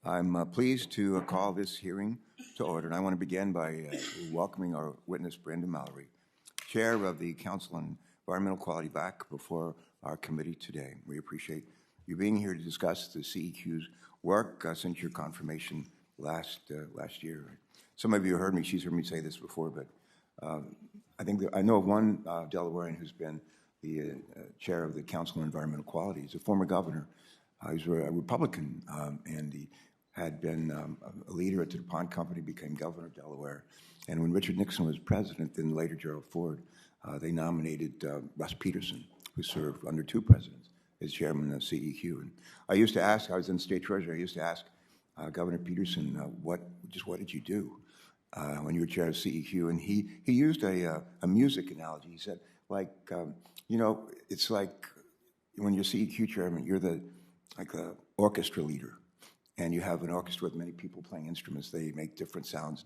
I'm pleased to call this hearing to order, and I want to begin by welcoming our witness, Brenda Mallory, Chair of the Council on Environmental Quality, back before our committee today. We appreciate you being here to discuss the CEQ's work since your confirmation last year. Some of you heard me, she's heard me say this before, but I know of one Delawarean who's been the chair of the Council on Environmental Quality. He's a former governor. He's a Republican, and he had been a leader at the DuPont Company, became governor of Delaware. And when Richard Nixon was president, then later Gerald Ford, they nominated Russ Peterson, who served under two presidents, as chairman of CEQ. And I used to ask, I was in state treasurer, I used to ask Governor Peterson, what did you do when you were chair of CEQ? And he used a music analogy. He said, it's like when you're CEQ chairman, you're the orchestra leader. And you have an orchestra with many people playing instruments. They make different sounds,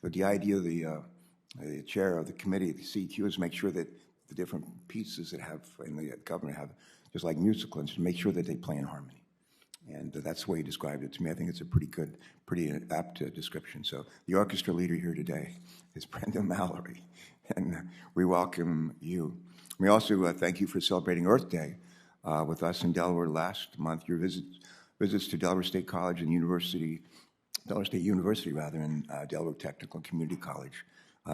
But the idea of the chair of the committee, the CEQ, is make sure that the different pieces that have, and the governor have, just like musical instruments, make sure that they play in harmony. And that's the way he described it to me. I think it's a pretty apt description. So the orchestra leader here today is Brenda Mallory, and we welcome you. We also thank you for celebrating Earth Day with us in Delaware last month. Your visits to Delaware State College and Delaware State University, and Delaware Technical Community College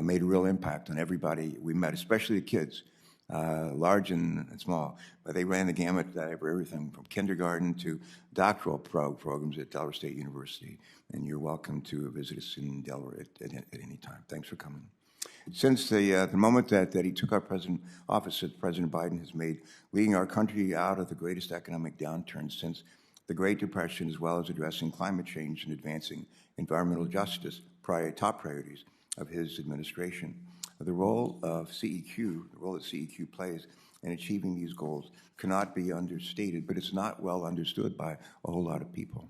made a real impact on everybody we met, especially the kids, large and small. But they ran the gamut for everything from kindergarten to doctoral programs at Delaware State University. And you're welcome to visit us in Delaware at any time. Thanks for coming. Since the moment that he took our office, President Biden has made leading our country out of the greatest economic downturn since the Great Depression, as well as addressing climate change and advancing environmental justice, top priorities of his administration. The role that CEQ plays in achieving these goals cannot be understated, but it's not well understood by a whole lot of people.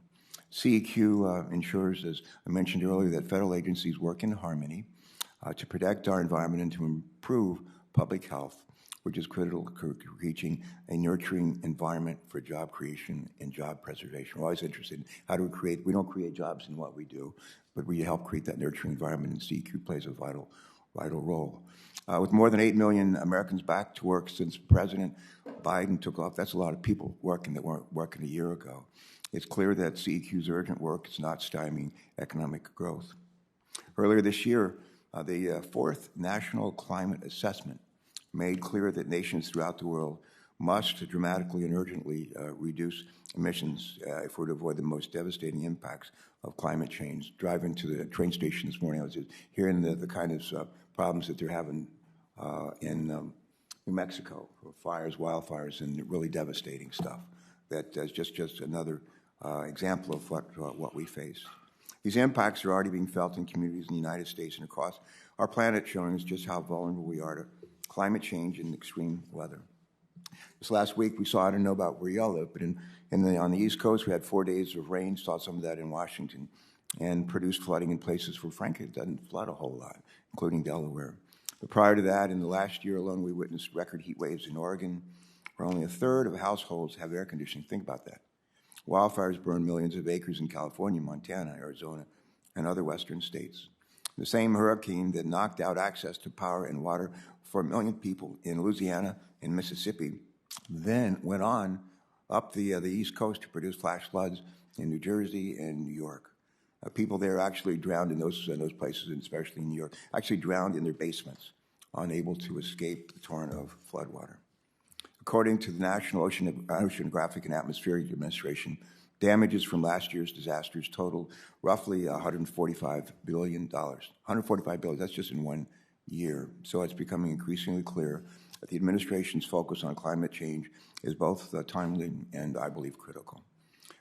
CEQ ensures, as I mentioned earlier, that federal agencies work in harmony to protect our environment and to improve public health, which is critical to reaching a nurturing environment for job creation and job preservation. We're always interested in how do we don't create jobs in what we do, but we help create that nurturing environment, and CEQ plays a vital role. With more than 8 million Americans back to work since President Biden took off, that's a lot of people working that weren't working a year ago. It's clear that CEQ's urgent work is not stymieing economic growth. Earlier this year, the fourth National Climate Assessment made clear that nations throughout the world must dramatically and urgently reduce emissions if we're to avoid the most devastating impacts of climate change. Driving to the train station this morning, I was hearing the kind of problems that they're having in New Mexico, fires, wildfires, and really devastating stuff. That is just another example of what we face. These impacts are already being felt in communities in the United States and across our planet, showing us just how vulnerable we are to climate change and extreme weather. This last week, we saw, I don't know about where y'all live, but on the East Coast, we had 4 days of rain, saw some of that in Washington, and produced flooding in places where, frankly, it doesn't flood a whole lot, including Delaware. But prior to that, in the last year alone, we witnessed record heat waves in Oregon, where only a third of households have air conditioning. Think about that. Wildfires burned millions of acres in California, Montana, Arizona, and other western states. The same hurricane that knocked out access to power and water for 1 million people in Louisiana and Mississippi then went on up the East Coast to produce flash floods in New Jersey and New York. People there actually drowned in those places, and especially in New York, actually drowned in their basements, unable to escape the torrent of floodwater. According to the National Oceanographic and Atmospheric Administration, damages from last year's disasters totaled roughly $145 billion. $145 billion, that's just in 1 year. So it's becoming increasingly clear that the administration's focus on climate change is both timely and, I believe, critical.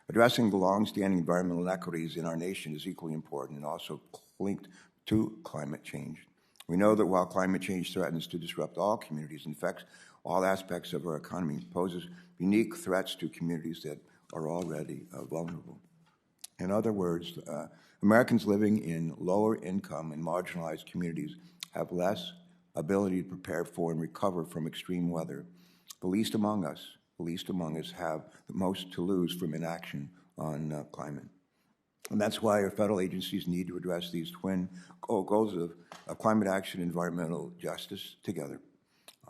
Addressing the long-standing environmental inequities in our nation is equally important and also linked to climate change. We know that while climate change threatens to disrupt all communities and affects all aspects of our economy, it poses unique threats to communities that are already vulnerable. In other words, Americans living in lower income and marginalized communities have less ability to prepare for and recover from extreme weather. The least among us have the most to lose from inaction on climate. And that's why our federal agencies need to address these twin goals of climate action and environmental justice together.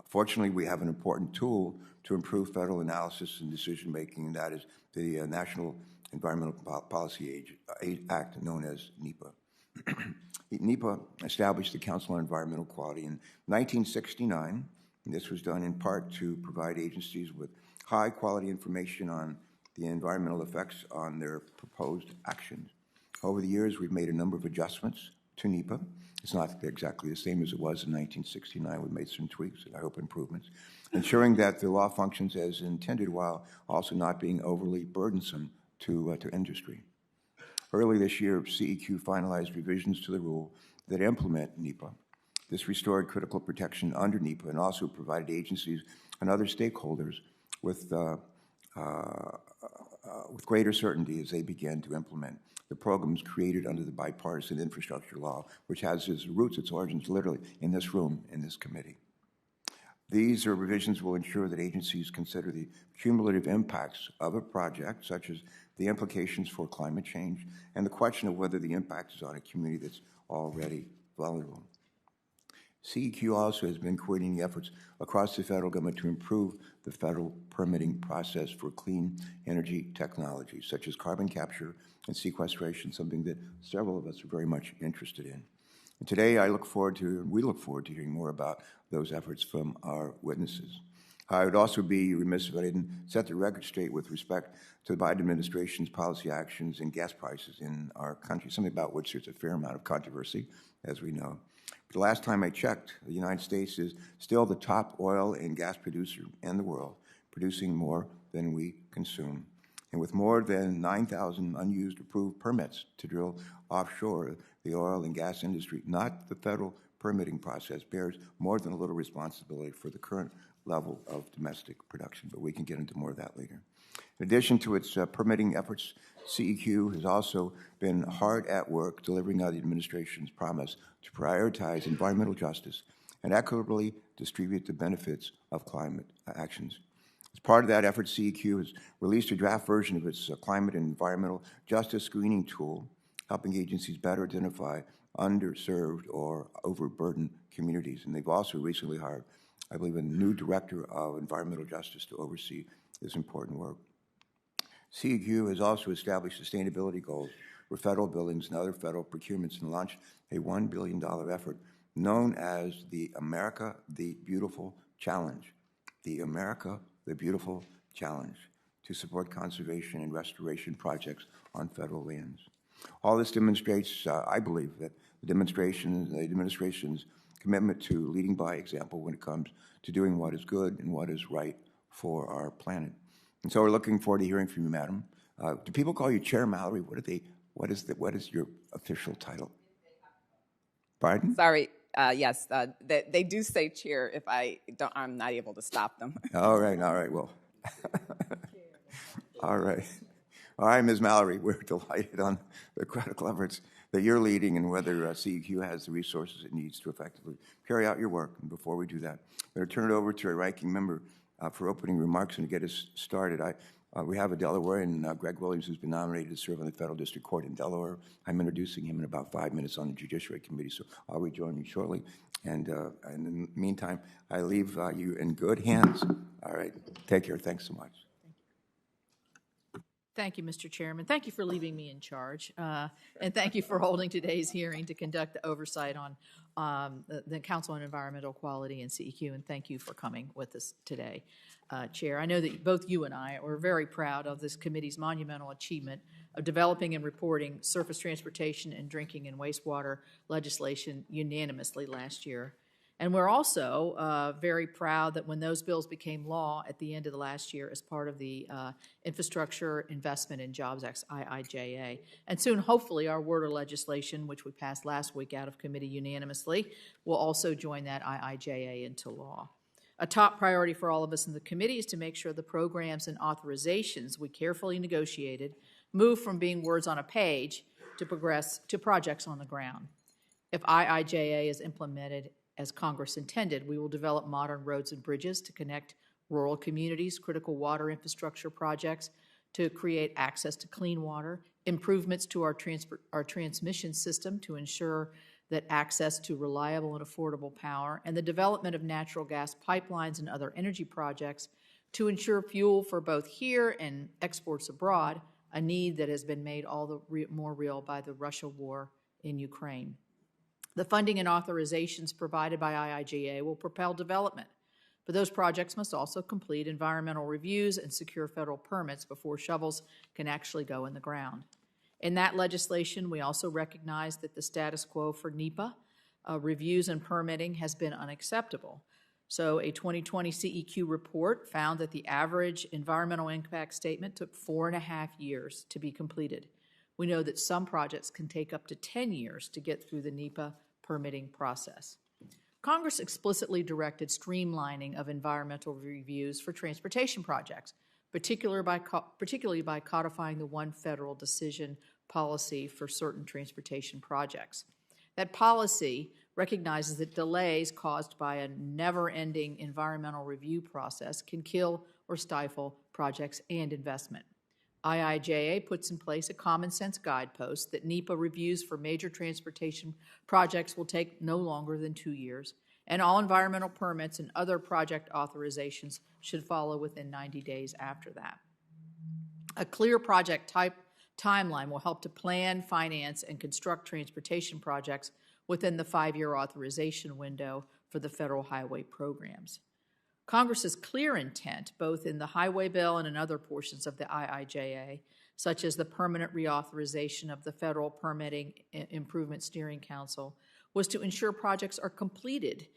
Fortunately, we have an important tool to improve federal analysis and decision-making, and that is the National Environmental Policy Act, known as NEPA. NEPA established the Council on Environmental Quality in 1969, and this was done in part to provide agencies with high-quality information on the environmental effects on their proposed actions. Over the years, we've made a number of adjustments to NEPA. It's not exactly the same as it was in 1969. We've made some tweaks and I hope improvements, ensuring that the law functions as intended while also not being overly burdensome to industry. Early this year, CEQ finalized revisions to the rule that implement NEPA. This restored critical protection under NEPA and also provided agencies and other stakeholders with greater certainty as they began to implement the programs created under the bipartisan infrastructure law, which has its roots, its origins literally in this room, in this committee. These revisions will ensure that agencies consider the cumulative impacts of a project, such as the implications for climate change and the question of whether the impact is on a community that's already vulnerable. CEQ also has been coordinating efforts across the federal government to improve the federal permitting process for clean energy technologies, such as carbon capture and sequestration, something that several of us are very much interested in. And today, we look forward to hearing more about those efforts from our witnesses. I would also be remiss if I didn't set the record straight with respect to the Biden administration's policy actions and gas prices in our country, something about which there's a fair amount of controversy, as we know. But the last time I checked, the United States is still the top oil and gas producer in the world, producing more than we consume. And with more than 9,000 unused approved permits to drill offshore, the oil and gas industry, not the federal permitting process, bears more than a little responsibility for the current level of domestic production, but we can get into more of that later. In addition to its permitting efforts, CEQ has also been hard at work delivering on the administration's promise to prioritize environmental justice and equitably distribute the benefits of climate actions. As part of that effort, CEQ has released a draft version of its climate and environmental justice screening tool, helping agencies better identify underserved or overburdened communities. And they've also recently hired, I believe, a new director of environmental justice to oversee this important work. CEQ has also established sustainability goals for federal buildings and other federal procurements and launched a $1 billion effort known as the America the Beautiful Challenge. The America the Beautiful Challenge to support conservation and restoration projects on federal lands. All this demonstrates, I believe, that the administration's commitment to leading by example when it comes to doing what is good and what is right for our planet. And so we're looking forward to hearing from you, Madam. Do people call you Chair Mallory? What is your official title? Pardon? Sorry. Yes, they do say chair if I'm not able to stop them. All right, well. All right, Ms. Mallory, we're delighted on the critical efforts that you're leading and whether CEQ has the resources it needs to effectively carry out your work. And before we do that, I'm going to turn it over to our ranking member for opening remarks and to get us started. We have a Delawarean, Greg Williams, who's been nominated to serve on the Federal District Court in Delaware. I'm introducing him in about 5 minutes on the Judiciary Committee, so I'll rejoin you shortly. And in the meantime, I leave you in good hands. All right, take care. Thanks so much. Thank you, Mr. Chairman. Thank you for leaving me in charge. And thank you for holding today's hearing to conduct the oversight on the Council on Environmental Quality and CEQ, and thank you for coming with us today. Chair, I know that both you and I are very proud of this committee's monumental achievement of developing and reporting surface transportation and drinking and wastewater legislation unanimously last year. And we're also very proud that when those bills became law at the end of the last year as part of the Infrastructure Investment and Jobs Act, IIJA, and soon hopefully our water legislation, which we passed last week out of committee unanimously, will also join that IIJA into law. A top priority for all of us in the committee is to make sure the programs and authorizations we carefully negotiated move from being words on a page to progress to projects on the ground. If IIJA is implemented as Congress intended, we will develop modern roads and bridges to connect rural communities, critical water infrastructure projects to create access to clean water, improvements to our transmission system to ensure that access to reliable and affordable power, and the development of natural gas pipelines and other energy projects to ensure fuel for both here and exports abroad, a need that has been made all the more real by the Russia war in Ukraine. The funding and authorizations provided by IIJA will propel development, but those projects must also complete environmental reviews and secure federal permits before shovels can actually go in the ground. In that legislation, we also recognize that the status quo for NEPA reviews and permitting has been unacceptable. So a 2020 CEQ report found that the average environmental impact statement took 4.5 years to be completed. We know that some projects can take up to 10 years to get through the NEPA permitting process. Congress explicitly directed streamlining of environmental reviews for transportation projects, particularly by codifying the one federal decision policy for certain transportation projects. That policy recognizes that delays caused by a never-ending environmental review process can kill or stifle projects and investment. IIJA puts in place a common-sense guidepost that NEPA reviews for major transportation projects will take no longer than 2 years, and all environmental permits and other project authorizations should follow within 90 days after that. A clear project timeline will help to plan, finance, and construct transportation projects within the 5-year authorization window for the federal highway programs. Congress's clear intent, both in the highway bill and in other portions of the IIJA, such as the permanent reauthorization of the Federal Permitting Improvement Steering Council, was to ensure projects are completed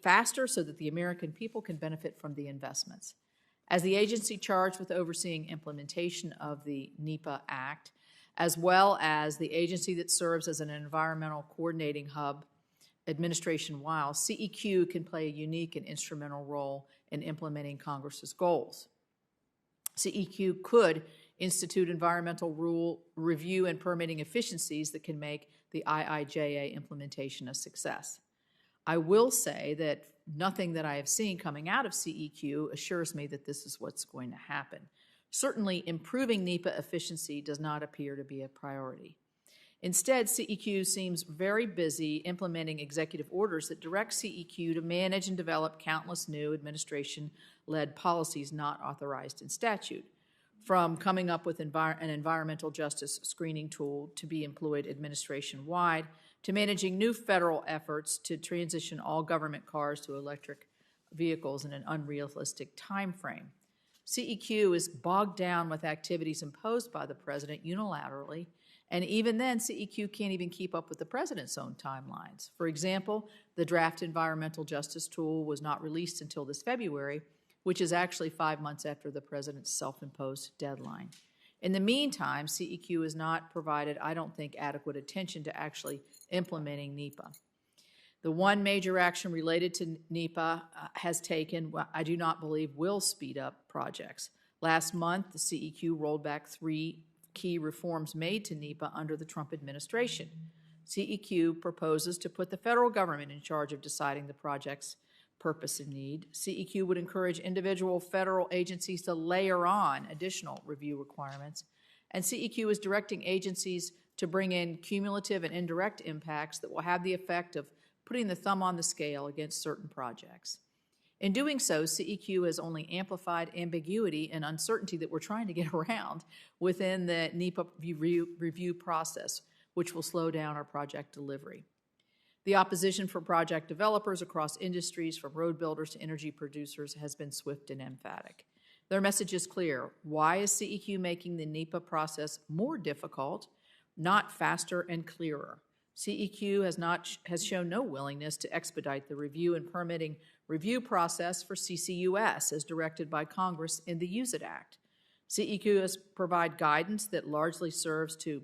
faster so that the American people can benefit from the investments. As the agency charged with overseeing implementation of the NEPA Act, as well as the agency that serves as an environmental coordinating hub administration-wide, CEQ can play a unique and instrumental role in implementing Congress's goals. CEQ could institute environmental rule review and permitting efficiencies that can make the IIJA implementation a success. I will say that nothing that I have seen coming out of CEQ assures me that this is what's going to happen. Certainly, improving NEPA efficiency does not appear to be a priority. Instead, CEQ seems very busy implementing executive orders that direct CEQ to manage and develop countless new administration-led policies not authorized in statute, from coming up with an environmental justice screening tool to be employed administration-wide, to managing new federal efforts to transition all government cars to electric vehicles in an unrealistic time frame. CEQ is bogged down with activities imposed by the president unilaterally, and even then, CEQ can't even keep up with the president's own timelines. For example, the draft environmental justice tool was not released until this February, which is actually 5 months after the president's self-imposed deadline. In the meantime, CEQ has not provided, I don't think, adequate attention to actually implementing NEPA. The one major action related to NEPA has taken, I do not believe will speed up projects. Last month, the CEQ rolled back 3 key reforms made to NEPA under the Trump administration. CEQ proposes to put the federal government in charge of deciding the project's purpose and need. CEQ would encourage individual federal agencies to layer on additional review requirements, and CEQ is directing agencies to bring in cumulative and indirect impacts that will have the effect of putting the thumb on the scale against certain projects. In doing so, CEQ has only amplified ambiguity and uncertainty that we're trying to get around within the NEPA review process, which will slow down our project delivery. The opposition for project developers across industries, from road builders to energy producers, has been swift and emphatic. Their message is clear. Why is CEQ making the NEPA process more difficult, not faster and clearer? CEQ has shown no willingness to expedite the review and permitting review process for CCUS as directed by Congress in the Use It Act. CEQ has provided guidance that largely serves to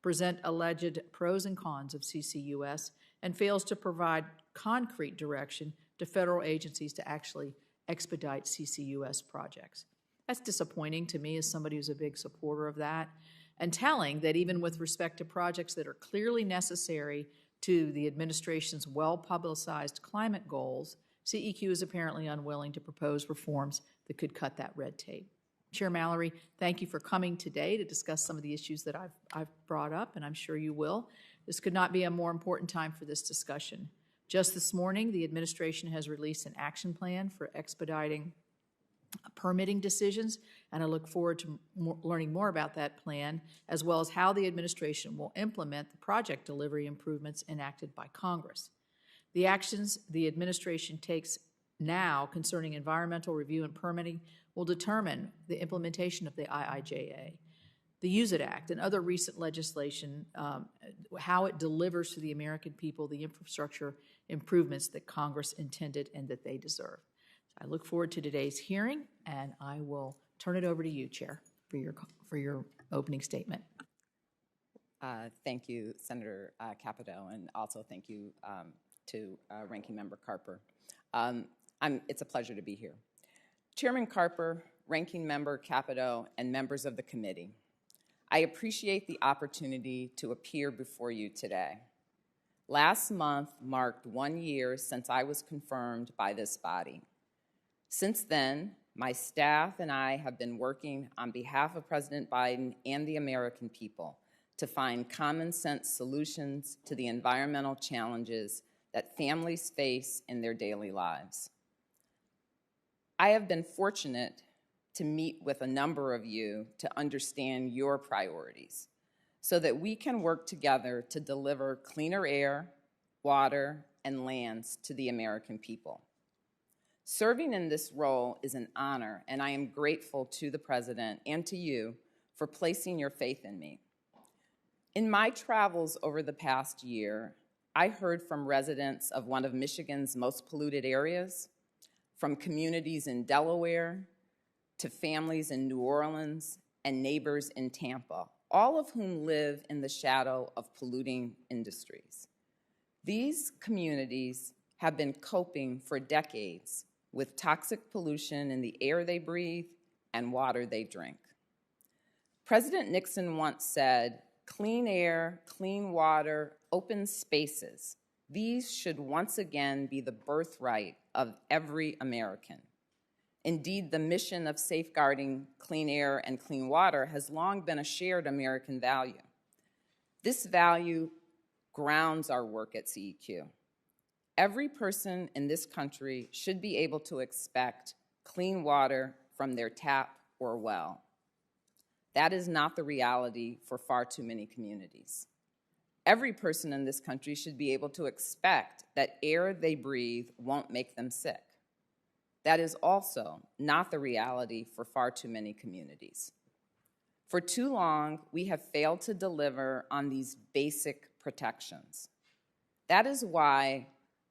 present alleged pros and cons of CCUS and fails to provide concrete direction to federal agencies to actually expedite CCUS projects. That's disappointing to me as somebody who's a big supporter of that, and telling that even with respect to projects that are clearly necessary to the administration's well-publicized climate goals, CEQ is apparently unwilling to propose reforms that could cut that red tape. Chair Mallory, thank you for coming today to discuss some of the issues that I've brought up, and I'm sure you will. This could not be a more important time for this discussion. Just this morning, the administration has released an action plan for expediting permitting decisions, and I look forward to learning more about that plan, as well as how the administration will implement the project delivery improvements enacted by Congress. The actions the administration takes now concerning environmental review and permitting will determine the implementation of the IIJA, the Use It Act, and other recent legislation, how it delivers to the American people the infrastructure improvements that Congress intended and that they deserve. I look forward to today's hearing, and I will turn it over to you, Chair, for your opening statement. Thank you, Senator Capito, and also thank you to Ranking Member Carper. It's a pleasure to be here. Chairman Carper, Ranking Member Capito, and members of the committee, I appreciate the opportunity to appear before you today. Last month marked 1 year since I was confirmed by this body. Since then, my staff and I have been working on behalf of President Biden and the American people to find common sense solutions to the environmental challenges that families face in their daily lives. I have been fortunate to meet with a number of you to understand your priorities so that we can work together to deliver cleaner air, water, and lands to the American people. Serving in this role is an honor, and I am grateful to the President and to you for placing your faith in me. In my travels over the past year, I heard from residents of one of Michigan's most polluted areas, from communities in Delaware, to families in New Orleans and neighbors in Tampa, all of whom live in the shadow of polluting industries. These communities have been coping for decades with toxic pollution in the air they breathe and water they drink. President Nixon once said, "Clean air, clean water, open spaces. These should once again be the birthright of every American." Indeed, the mission of safeguarding clean air and clean water has long been a shared American value. This value grounds our work at CEQ. Every person in this country should be able to expect clean water from their tap or well. That is not the reality for far too many communities. Every person in this country should be able to expect that air they breathe won't make them sick. That is also not the reality for far too many communities. For too long, we have failed to deliver on these basic protections. That is why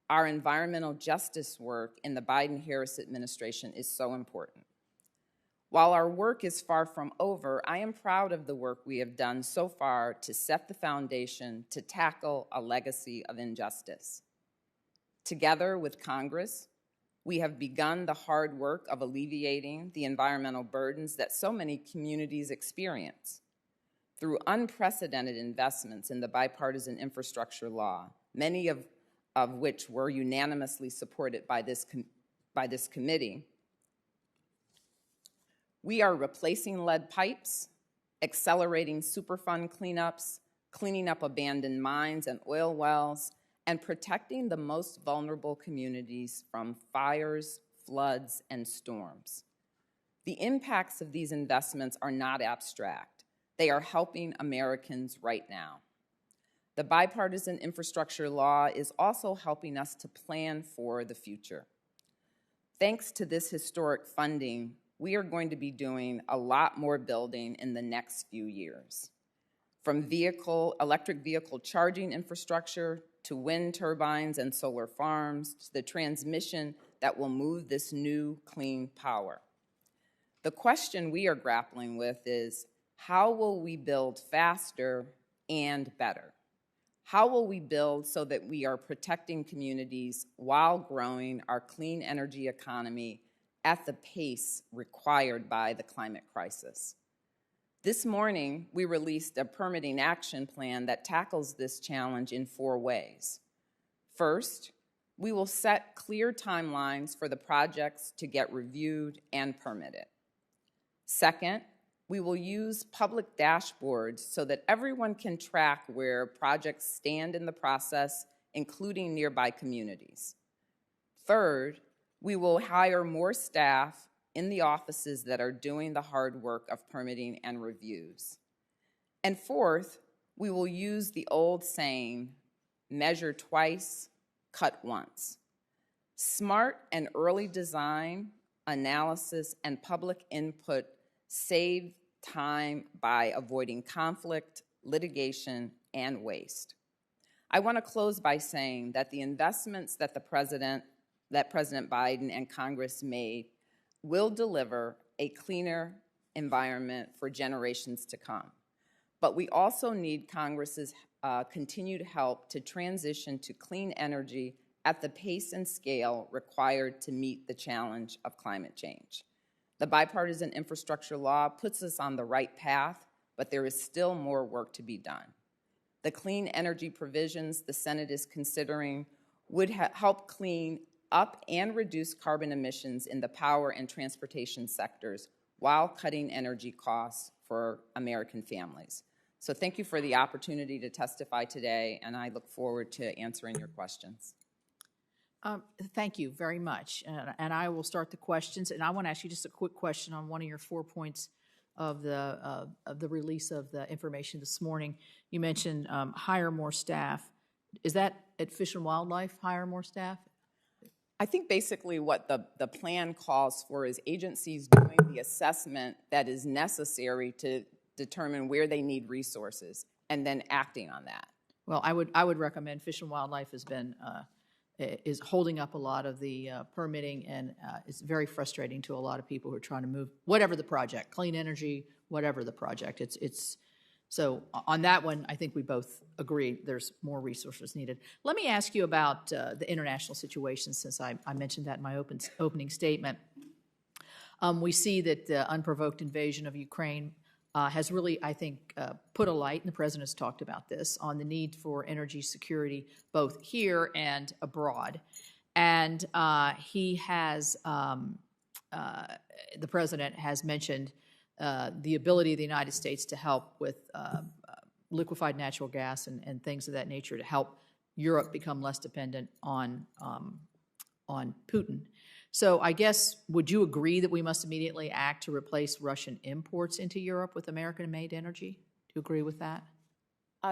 our environmental justice work in the Biden-Harris administration is so important. While our work is far from over, I am proud of the work we have done so far to set the foundation to tackle a legacy of injustice. Together with Congress, we have begun the hard work of alleviating the environmental burdens that so many communities experience through unprecedented investments in the bipartisan infrastructure law, many of which were unanimously supported by this committee. We are replacing lead pipes, accelerating Superfund cleanups, cleaning up abandoned mines and oil wells, and protecting the most vulnerable communities from fires, floods, and storms. The impacts of these investments are not abstract. They are helping Americans right now. The bipartisan infrastructure law is also helping us to plan for the future. Thanks to this historic funding, we are going to be doing a lot more building in the next few years. From electric vehicle charging infrastructure to wind turbines and solar farms to the transmission that will move this new clean power. The question we are grappling with is, how will we build faster and better? How will we build so that we are protecting communities while growing our clean energy economy at the pace required by the climate crisis? This morning, we released a permitting action plan that tackles this challenge in 4 ways. First, we will set clear timelines for the projects to get reviewed and permitted. Second, we will use public dashboards so that everyone can track where projects stand in the process, including nearby communities. Third, we will hire more staff in the offices that are doing the hard work of permitting and reviews. And fourth, we will use the old saying, measure twice, cut once. Smart and early design, analysis, and public input save time by avoiding conflict, litigation, and waste. I want to close by saying that the investments that President Biden and Congress made will deliver a cleaner environment for generations to come. But we also need Congress's continued help to transition to clean energy at the pace and scale required to meet the challenge of climate change. The bipartisan infrastructure law puts us on the right path, but there is still more work to be done. The clean energy provisions the Senate is considering would help clean up and reduce carbon emissions in the power and transportation sectors while cutting energy costs for American families. So thank you for the opportunity to testify today, and I look forward to answering your questions. Thank you very much. And I will start the questions. And I want to ask you just a quick question on one of your 4 points of the release of the information this morning. You mentioned hire more staff. Is that at Fish and Wildlife, hire more staff? I think basically what the plan calls for is agencies doing the assessment that is necessary to determine where they need resources and then acting on that. Well, I would recommend Fish and Wildlife is holding up a lot of the permitting, and it's very frustrating to a lot of people who are trying to move whatever the project, clean energy, whatever the project. So on that one, I think we both agree there's more resources needed. Let me ask you about the international situation, since I mentioned that in my opening statement. We see that the unprovoked invasion of Ukraine has really, I think, put a light, and the President has talked about this, on the need for energy security both here and abroad. And the President has mentioned the ability of the United States to help with liquefied natural gas and things of that nature to help Europe become less dependent on Putin. So I guess, would you agree that we must immediately act to replace Russian imports into Europe with American-made energy? Do you agree with that?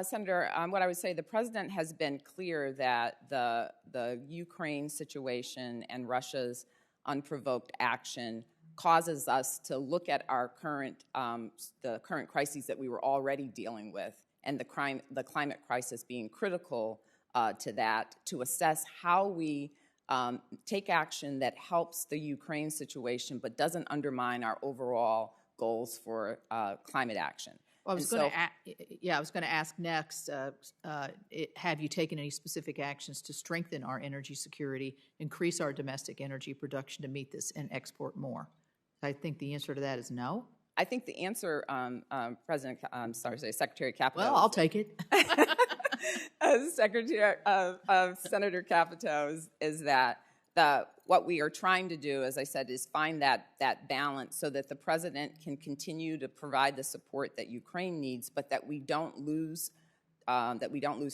Senator, what I would say, the President has been clear that the Ukraine situation and Russia's unprovoked action causes us to look at our the current crises that we were already dealing with, and the climate crisis being critical to that, to assess how we take action that helps the Ukraine situation but doesn't undermine our overall goals for climate action. Well, I was going to ask next, have you taken any specific actions to strengthen our energy security, increase our domestic energy production to meet this, and export more? I think the answer to that is no. I think the answer, Secretary Capito. Well, I'll take it. Secretary Senator Capito, is that what we are trying to do, as I said, is find that balance so that the President can continue to provide the support that Ukraine needs, but that we don't lose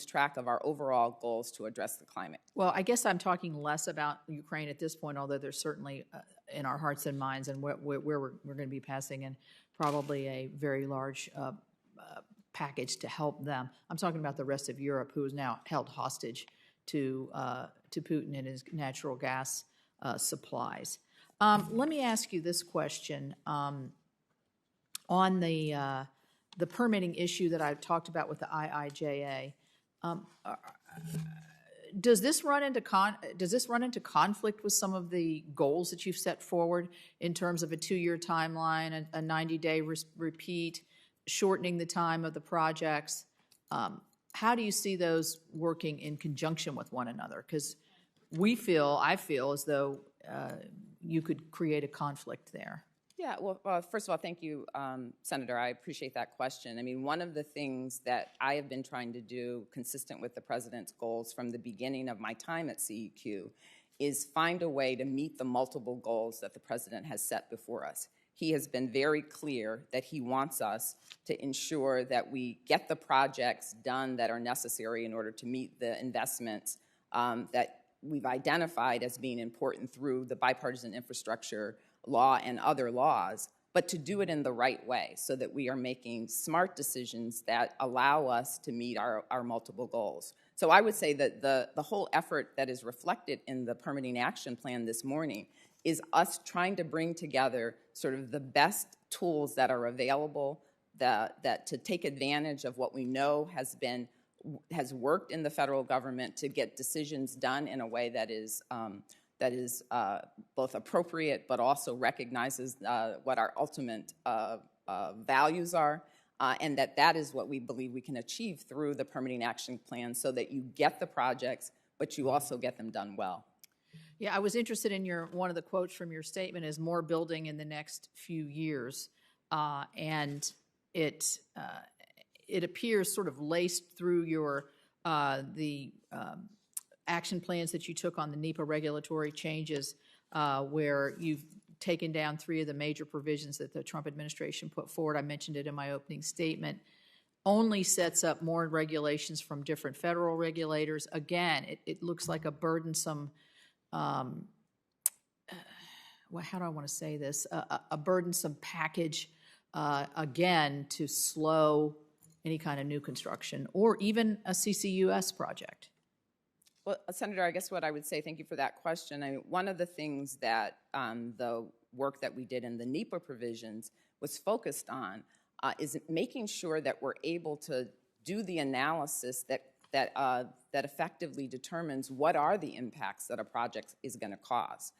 track of our overall goals to address the climate. Well, I guess I'm talking less about Ukraine at this point, although there's certainly in our hearts and minds, and where we're going to be passing in probably a very large package to help them. I'm talking about the rest of Europe, who is now held hostage to Putin and his natural gas supplies. Let me ask you this question on the permitting issue that I've talked about with the IIJA. Does this run into conflict with some of the goals that you've set forward in terms of a 2-year timeline, a 90-day repeat, shortening the time of the projects? How do you see those working in conjunction with one another? Because I feel as though you could create a conflict there. Yeah, well, first of all, thank you, Senator. I appreciate that question. I mean, one of the things that I have been trying to do, consistent with the President's goals from the beginning of my time at CEQ, is find a way to meet the multiple goals that the President has set before us. he has been very clear that he wants us to ensure that we get the projects done that are necessary in order to meet the investments that we've identified as being important through the bipartisan infrastructure law and other laws, but to do it in the right way so that we are making smart decisions that allow us to meet our multiple goals. So I would say that the whole effort that is reflected in the permitting action plan this morning is us trying to bring together sort of the best tools that are available that to take advantage of what we know has worked in the federal government to get decisions done in a way that is both appropriate but also recognizes what our ultimate values are, and that is what we believe we can achieve through the permitting action plan so that you get the projects, but you also get them done well. Yeah, I was interested in one of the quotes from your statement is more building in the next few years, and it appears sort of laced through the action plans that you took on the NEPA regulatory changes, where you've taken down 3 of the major provisions that the Trump administration put forward. I mentioned it in my opening statement. Only sets up more regulations from different federal regulators. Again, it looks like a burdensome, how do I want to say this? A burdensome package, again, to slow any kind of new construction or even a CCUS project. Well, Senator, I guess what I would say, thank you for that question. One of the things that the work that we did in the NEPA provisions was focused on is making sure that we're able to do the analysis that effectively determines what are the impacts that a project is going to cause.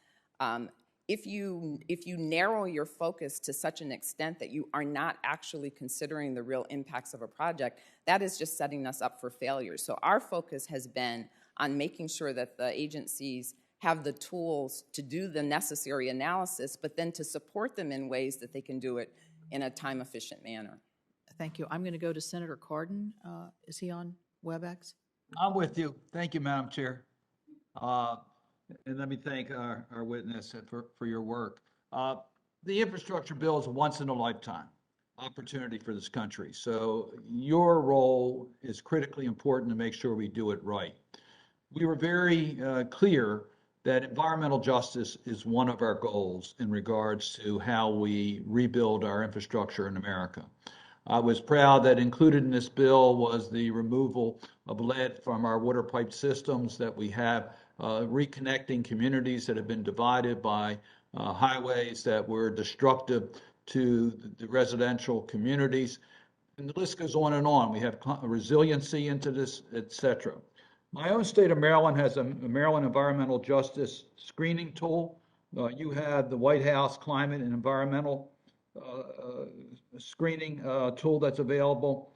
If you narrow your focus to such an extent that you are not actually considering the real impacts of a project, that is just setting us up for failure. So our focus has been on making sure that the agencies have the tools to do the necessary analysis, but then to support them in ways that they can do it in a time-efficient manner. Thank you. I'm going to go to Senator Cardin. Is he on WebEx? I'm with you. Thank you, Madam Chair. And let me thank our witness for your work. The infrastructure bill is a once-in-a-lifetime opportunity for this country. So your role is critically important to make sure we do it right. We were very clear that environmental justice is one of our goals in regards to how we rebuild our infrastructure in America. I was proud that included in this bill was the removal of lead from our water pipe systems, that we have reconnecting communities that have been divided by highways that were destructive to the residential communities. And the list goes on and on. We have resiliency into this, et cetera. My own state of Maryland has a Maryland Environmental Justice Screening Tool. You have the White House Climate and Environmental Screening Tool that's available.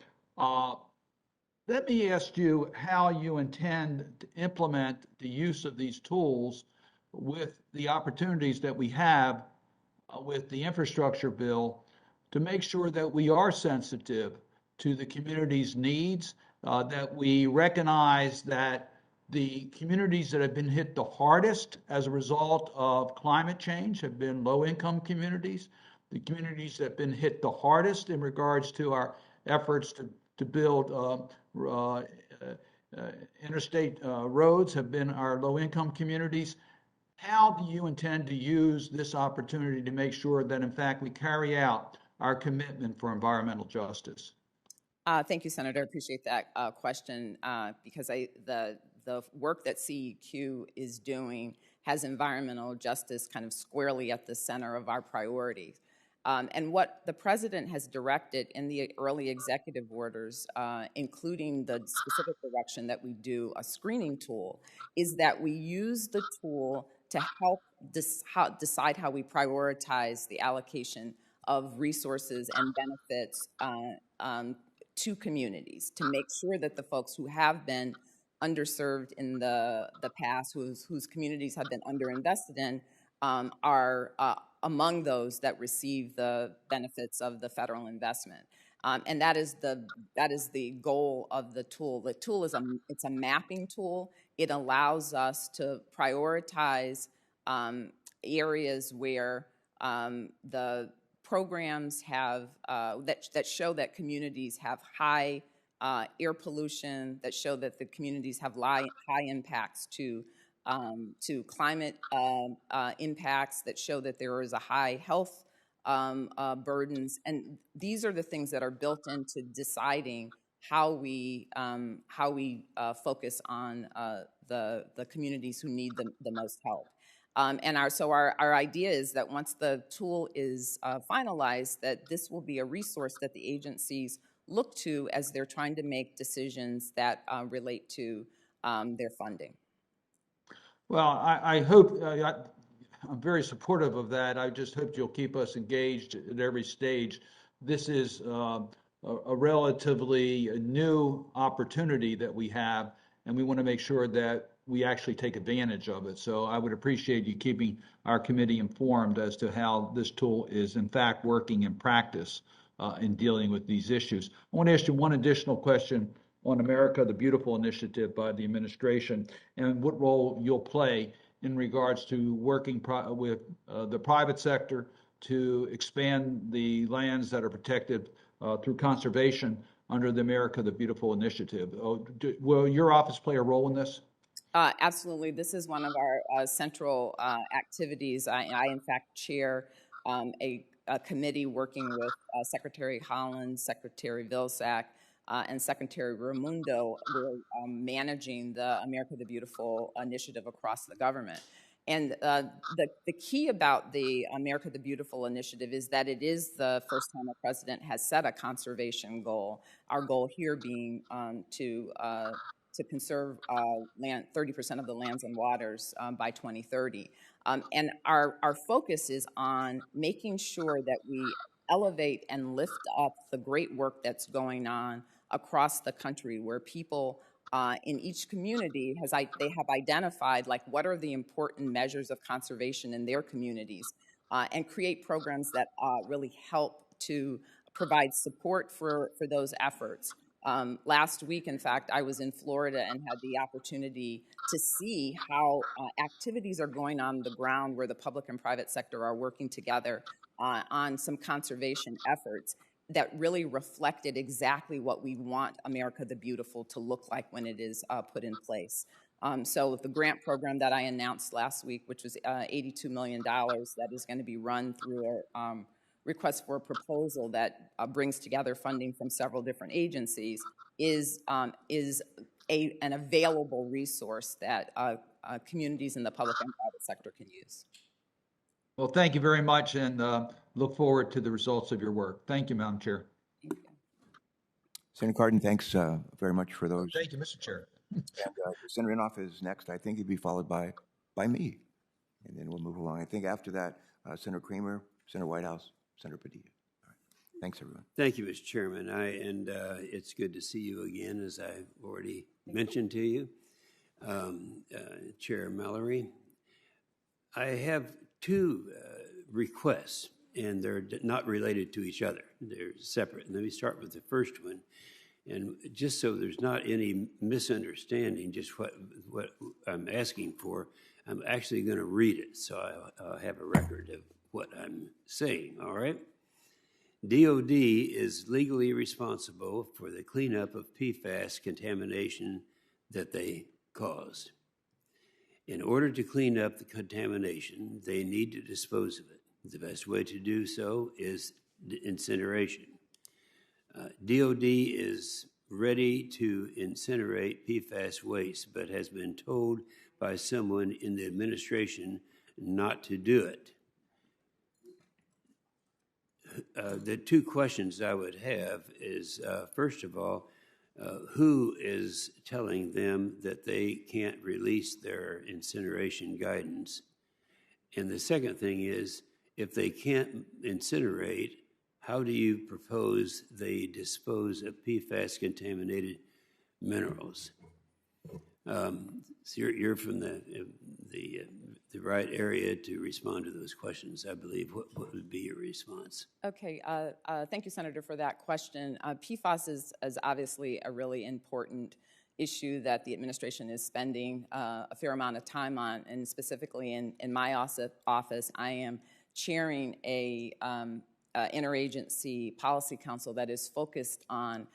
Let me ask you how you intend to implement the use of these tools with the opportunities that we have with the infrastructure bill to make sure that we are sensitive to the community's needs, that we recognize that the communities that have been hit the hardest as a result of climate change have been low-income communities. The communities that have been hit the hardest in regards to our efforts to build interstate roads have been our low-income communities. How do you intend to use this opportunity to make sure that, in fact, we carry out our commitment for environmental justice? Thank you, Senator. I appreciate that question because the work that CEQ is doing has environmental justice kind of squarely at the center of our priorities. And what the president has directed in the early executive orders, including the specific direction that we do a screening tool, is that we use the tool to help decide how we prioritize the allocation of resources and benefits to communities, to make sure that the folks who have been underserved in the past, whose communities have been underinvested in, are among those that receive the benefits of the federal investment. And that is the goal of the tool. The tool is it's a mapping tool. It allows us to prioritize areas where the programs have that show that communities have high air pollution, that show that the communities have high impacts to climate impacts, that show that there is a high health burdens, and these are the things that are built into deciding how we focus on the communities who need the most help. And our idea is that once the tool is finalized, that this will be a resource that the agencies look to as they're trying to make decisions that relate to their funding. Well, I hope, I'm very supportive of that. I just hope you'll keep us engaged at every stage. This is a relatively new opportunity that we have, and we want to make sure that we actually take advantage of it. So I would appreciate you keeping our committee informed as to how this tool is in fact working in practice in dealing with these issues. I want to ask you one additional question on America the Beautiful initiative by the administration, and what role you'll play in regards to working with the private sector to expand the lands that are protected through conservation under the America the Beautiful initiative. Will your office play a role in this? Absolutely. This is one of our central activities. I, in fact, chair a committee working with Secretary Holland, Secretary Vilsack, and Secretary Raimundo. We're managing the America the Beautiful initiative across the government. And the key about the America the Beautiful initiative is that it is the first time a president has set a conservation goal, our goal here being to conserve land, 30% of the lands and waters by 2030. And our focus is on making sure that we elevate and lift up the great work that's going on across the country, where people in each community they have identified, like, what are the important measures of conservation in their communities, and create programs that really help to provide support for those efforts. Last week, in fact, I was in Florida and had the opportunity to see how activities are going on the ground where the public and private sector are working together on some conservation efforts that really reflected exactly what we want America the Beautiful to look like when it is put in place. So the grant program that I announced last week, which was $82 million, that is going to be run through a request for a proposal that brings together funding from several different agencies, is an available resource that communities in the public and private sector can use. Well, thank you very much, and look forward to the results of your work. Thank you, Madam Chair. Thank you. Senator Cardin, thanks very much for those. Thank you, Mr. Chair. And Senator Inhofe is next. I think he'd be followed by me, and then we'll move along. I think after that, Senator Creamer, Senator Whitehouse, Senator Padilla. All right. Thanks, everyone. Thank you, Mr. Chairman. It's good to see you again, as I've already mentioned to you, Chair Mallory. I have two requests, and they're not related to each other. They're separate. And let me start with the first one. And just so there's not any misunderstanding, just what I'm asking for, I'm actually going to read it, so I'll have a record of what I'm saying, all right? DOD is legally responsible for the cleanup of PFAS contamination that they caused. In order to clean up the contamination, they need to dispose of it. The best way to do so is incineration. DOD is ready to incinerate PFAS waste, but has been told by someone in the administration not to do it. The two questions I would have is, first of all, who is telling them that they can't release their incineration guidance? And the second thing is, if they can't incinerate, how do you propose they dispose of PFAS-contaminated minerals? So you're from the right area to respond to those questions, I believe. What would be your response? Okay, thank you, Senator, for that question. PFAS is obviously a really important issue that the administration is spending a fair amount of time on, and specifically in my office, I am chairing a interagency policy council that is focused on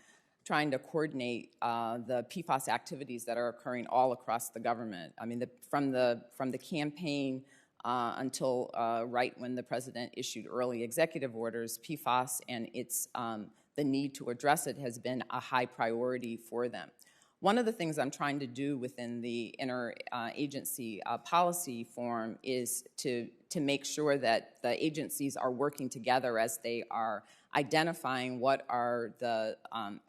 trying to coordinate the PFAS activities that are occurring all across the government. I mean, from the campaign until right when the president issued early executive orders, PFAS and its the need to address it has been a high priority for them. One of the things I'm trying to do within the interagency policy forum is to make sure that the agencies are working together as they are identifying what are the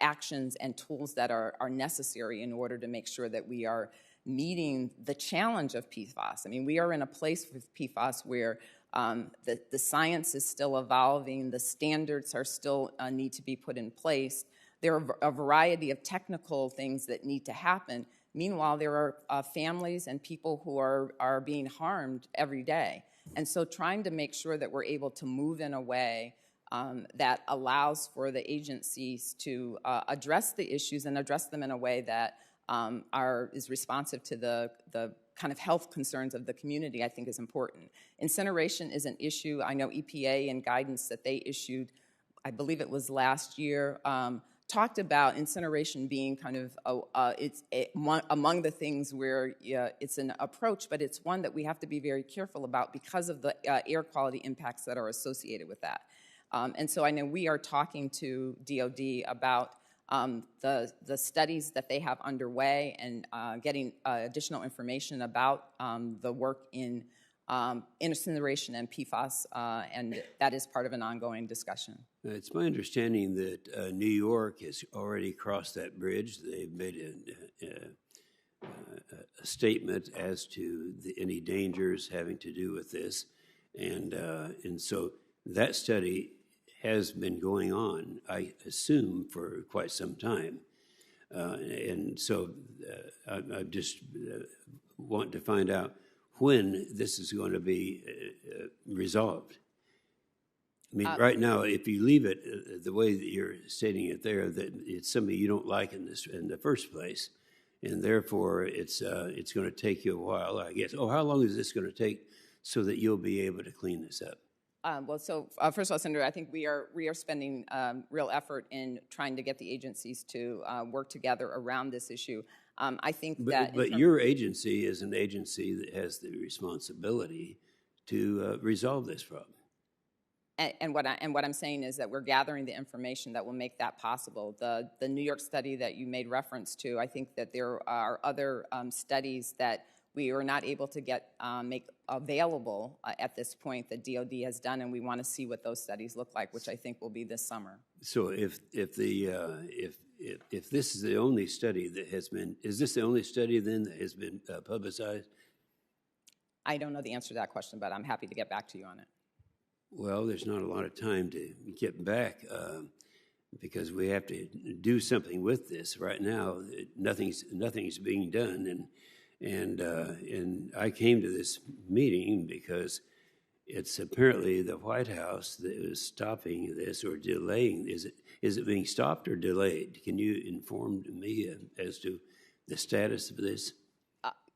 actions and tools that are necessary in order to make sure that we are meeting the challenge of PFAS. I mean, we are in a place with PFAS where the science is still evolving, the standards are still need to be put in place. There are a variety of technical things that need to happen. Meanwhile, there are families and people who are being harmed every day. And so trying to make sure that we're able to move in a way that allows for the agencies to address the issues and address them in a way that is responsive to the kind of health concerns of the community, I think is important. Incineration is an issue. I know EPA and guidance that they issued, I believe it was last year, talked about incineration being kind of among the things where it's an approach, but it's one that we have to be very careful about because of the air quality impacts that are associated with that. And so I know we are talking to DOD about the studies that they have underway and getting additional information about the work in incineration and PFAS, and that is part of an ongoing discussion. It's my understanding that New York has already crossed that bridge. They've made a statement as to any dangers having to do with this, and so that study has been going on, I assume, for quite some time, and so I just want to find out when this is going to be resolved. I mean, right now, if you leave it the way that you're stating it there, that it's something you don't like in the first place, and therefore it's going to take you a while, I guess. Oh, how long is this going to take so that you'll be able to clean this up? Well, so first of all, Senator, I think we are spending real effort in trying to get the agencies to work together around this issue. I think but your agency is an agency that has the responsibility to resolve this problem. And what I'm saying is that we're gathering the information that will make that possible. The New York study that you made reference to, I think that there are other studies that we are not able to make available at this point that DOD has done, and we want to see what those studies look like, which I think will be this summer. So if this is the only study that has been, is this the only study then that has been publicized? I don't know the answer to that question, but I'm happy to get back to you on it. Well, there's not a lot of time to get back because we have to do something with this. Right now, nothing's being done, and I came to this meeting because it's apparently the White House that is stopping this or delaying. Is it being stopped or delayed? Can you inform me as to the status of this?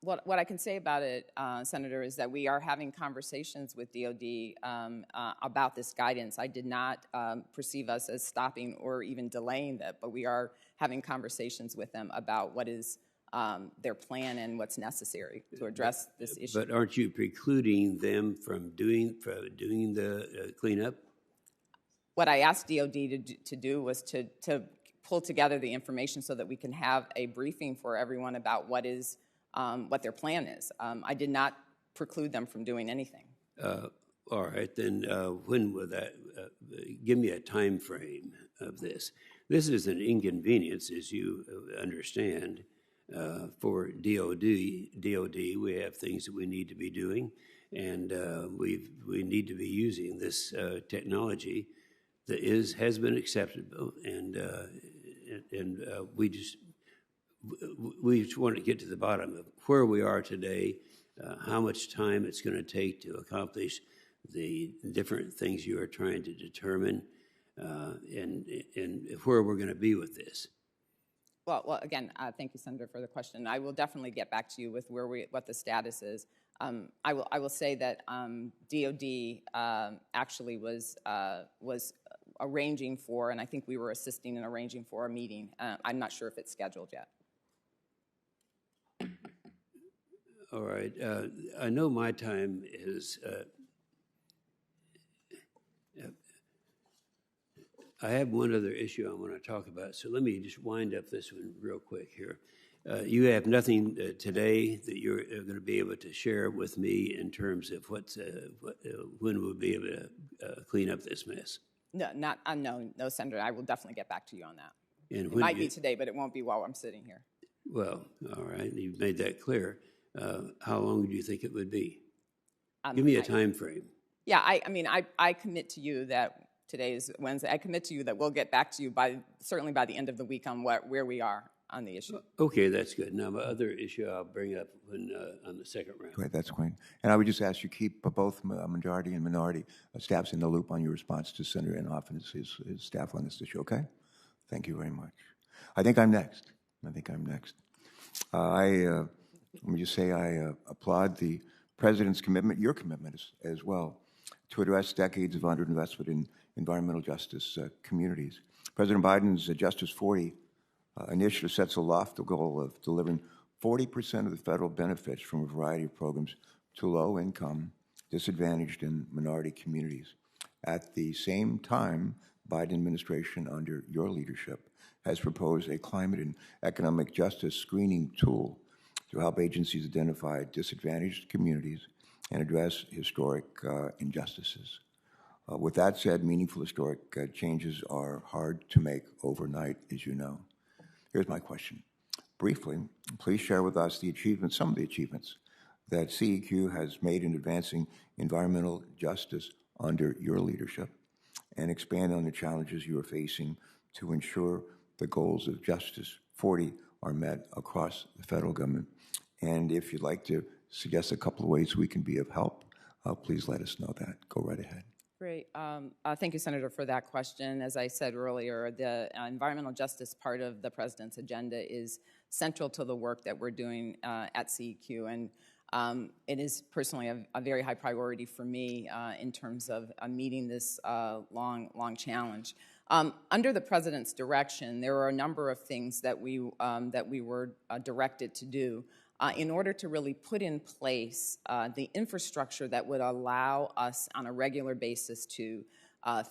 What I can say about it, Senator, is that we are having conversations with DOD about this guidance. I did not perceive us as stopping or even delaying that, but we are having conversations with them about what is their plan and what's necessary to address this issue. But aren't you precluding them from doing the cleanup? What I asked DOD to do was to pull together the information so that we can have a briefing for everyone about what their plan is. I did not preclude them from doing anything. All right, then when will that, give me a time frame of this. This is an inconvenience, as you understand, for DOD. We have things that we need to be doing, and we need to be using this technology that has been acceptable, and we just want to get to the bottom of where we are today, how much time it's going to take to accomplish the different things you are trying to determine, and where we're going to be with this. Well, again, thank you, Senator, for the question. I will definitely get back to you with what the status is. I will say that DOD actually was arranging for, and I think we were assisting in arranging for a meeting. I'm not sure if it's scheduled yet. All right. I know my time is. I have one other issue I want to talk about, so let me just wind up this one real quick here. You have nothing today that you're going to be able to share with me in terms of when we'll be able to clean up this mess. No, no, Senator. I will definitely get back to you on that. And It might be today, but it won't be while I'm sitting here. Well, all right. You've made that clear. How long do you think it would be? Give me a time frame. Yeah, I commit to you that today is Wednesday. I commit to you that we'll get back to you certainly by the end of the week on where we are on the issue. Okay, that's good. Now, my other issue I'll bring up on the second round. Great, that's great. And I would just ask you keep both majority and minority staffs in the loop on your response to Senator Inhofe and his staff on this issue, okay? Thank you very much. I think I'm next. Let me just say I applaud the President's commitment, your commitment as well, to address decades of underinvestment in environmental justice communities. President Biden's Justice 40 initiative sets a lofty goal of delivering 40% of the federal benefits from a variety of programs to low-income, disadvantaged, and minority communities. At the same time, Biden administration, under your leadership, has proposed a climate and economic justice screening tool to help agencies identify disadvantaged communities and address historic injustices. With that said, meaningful historic changes are hard to make overnight, as you know. Here's my question. Briefly, please share with us some of the achievements that CEQ has made in advancing environmental justice under your leadership, and expand on the challenges you are facing to ensure the goals of Justice 40 are met across the federal government. And if you'd like to suggest a couple of ways we can be of help, please let us know that. Go right ahead. Great. Thank you, Senator, for that question. As I said earlier, the environmental justice part of the President's agenda is central to the work that we're doing at CEQ, and it is personally a very high priority for me in terms of meeting this long challenge. Under the President's direction, there are a number of things that we were directed to do in order to really put in place the infrastructure that would allow us on a regular basis to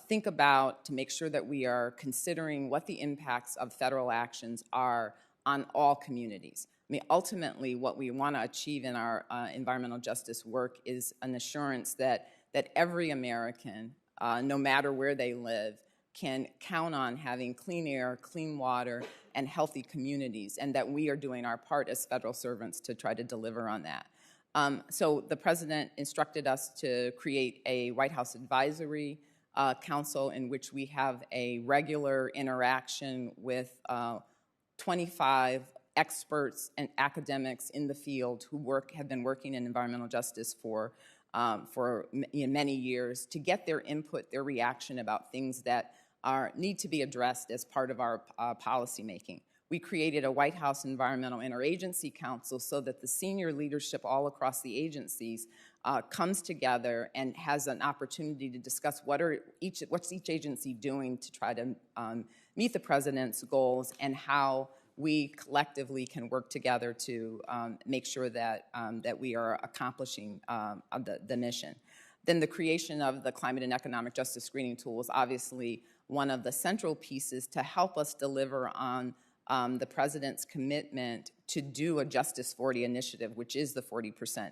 think about, to make sure that we are considering what the impacts of federal actions are on all communities. I mean, ultimately, what we want to achieve in our environmental justice work is an assurance that every American, no matter where they live, can count on having clean air, clean water, and healthy communities, and that we are doing our part as federal servants to try to deliver on that. So the President instructed us to create a White House Advisory Council in which we have a regular interaction with 25 experts and academics in the field who have been working in environmental justice for many years, to get their input, their reaction about things that need to be addressed as part of our policy making. We created a White House Environmental Interagency Council so that the senior leadership all across the agencies comes together and has an opportunity to discuss what's each agency doing to try to meet the President's goals, and how we collectively can work together to make sure that we are accomplishing the mission. Then the creation of the Climate and Economic Justice Screening Tool is obviously one of the central pieces to help us deliver on the President's commitment to do a Justice 40 initiative, which is the 40%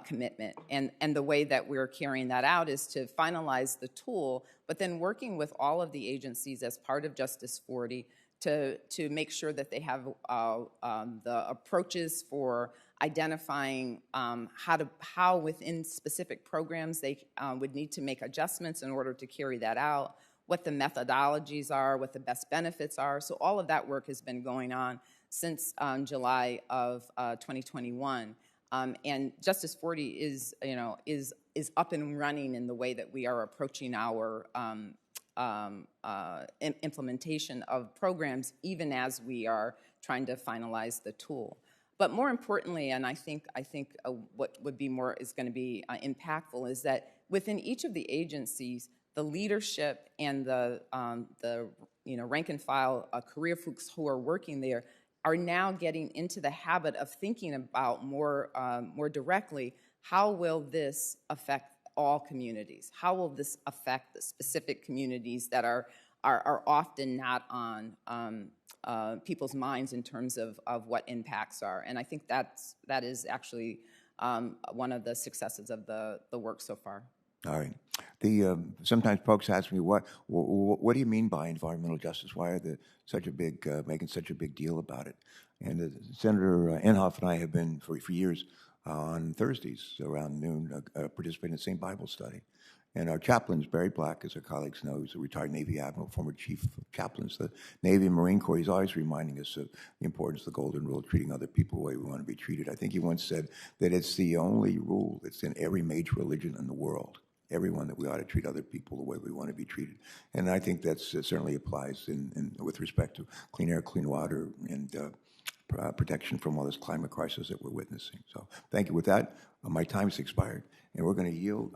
commitment. And the way that we're carrying that out is to finalize the tool, but then working with all of the agencies as part of Justice 40 to make sure that they have the approaches for identifying how within specific programs they would need to make adjustments in order to carry that out, what the methodologies are, what the best benefits are. So all of that work has been going on since July of 2021. And Justice 40 is up and running in the way that we are approaching our implementation of programs, even as we are trying to finalize the tool. But more importantly, and I think what would be more is going to be impactful is that within each of the agencies, the leadership and the rank and file career folks who are working there are now getting into the habit of thinking about more directly, how will this affect all communities? How will this affect the specific communities that are often not on people's minds in terms of what impacts are? And I think that is actually one of the successes of the work so far. All right. Sometimes folks ask me, what do you mean by environmental justice? Why are they making such a big deal about it? And Senator Inhofe and I have been for years on Thursdays around noon participating in the same Bible study. And our chaplains, Barry Black, as our colleagues know, he's a retired Navy admiral, former chief of chaplains, the Navy and Marine Corps. He's always reminding us of the importance of the golden rule, treating other people the way we want to be treated. I think he once said that it's the only rule that's in every major religion in the world. Everyone, that we ought to treat other people the way we want to be treated. And I think that certainly applies with respect to clean air, clean water, and protection from all this climate crisis that we're witnessing. So thank you. With that, my time's expired, and I'm going to yield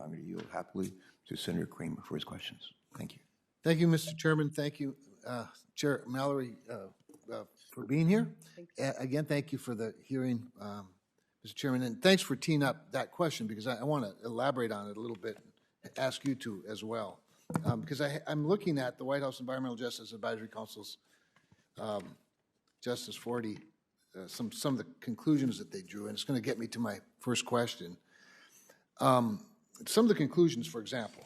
happily to Senator Kramer for his questions. Thank you. Thank you, Mr. Chairman. Thank you, Chair Mallory, for being here. Again, thank you for the hearing, Mr. Chairman, and thanks for teeing up that question, because I want to elaborate on it a little bit, ask you to as well, because I'm looking at the White House Environmental Justice Advisory Council's Justice 40, some of the conclusions that they drew, and it's going to get me to my first question. Some of the conclusions, for example,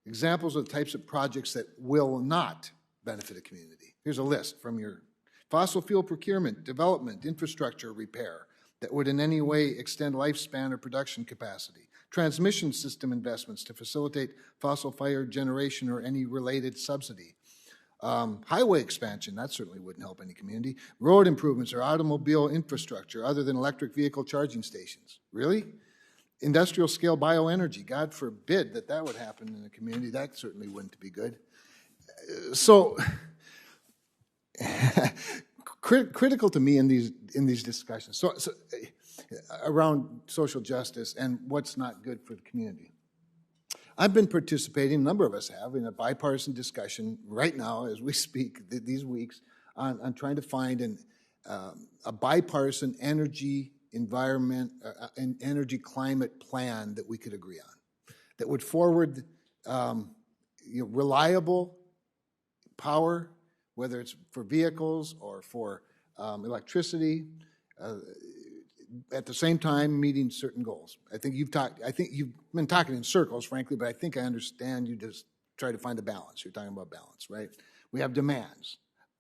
examples of the types of projects that will not benefit a community. Here's a list from your fossil fuel procurement, development, infrastructure repair that would in any way extend lifespan or production capacity, transmission system investments to facilitate fossil-fired generation or any related subsidy, highway expansion, that certainly wouldn't help any community, road improvements or automobile infrastructure other than electric vehicle charging stations. Really? Industrial scale bioenergy, God forbid that would happen in a community. That certainly wouldn't be good. So, critical to me in these discussions. So around social justice and what's not good for the community. I've been participating, a number of us have, in a bipartisan discussion right now as we speak these weeks on trying to find a bipartisan energy environment and energy climate plan that we could agree on, that would forward reliable power, whether it's for vehicles or for electricity, at the same time meeting certain goals. I think you've been talking in circles, frankly, but I think I understand you just try to find a balance. You're talking about balance, right? We have demands.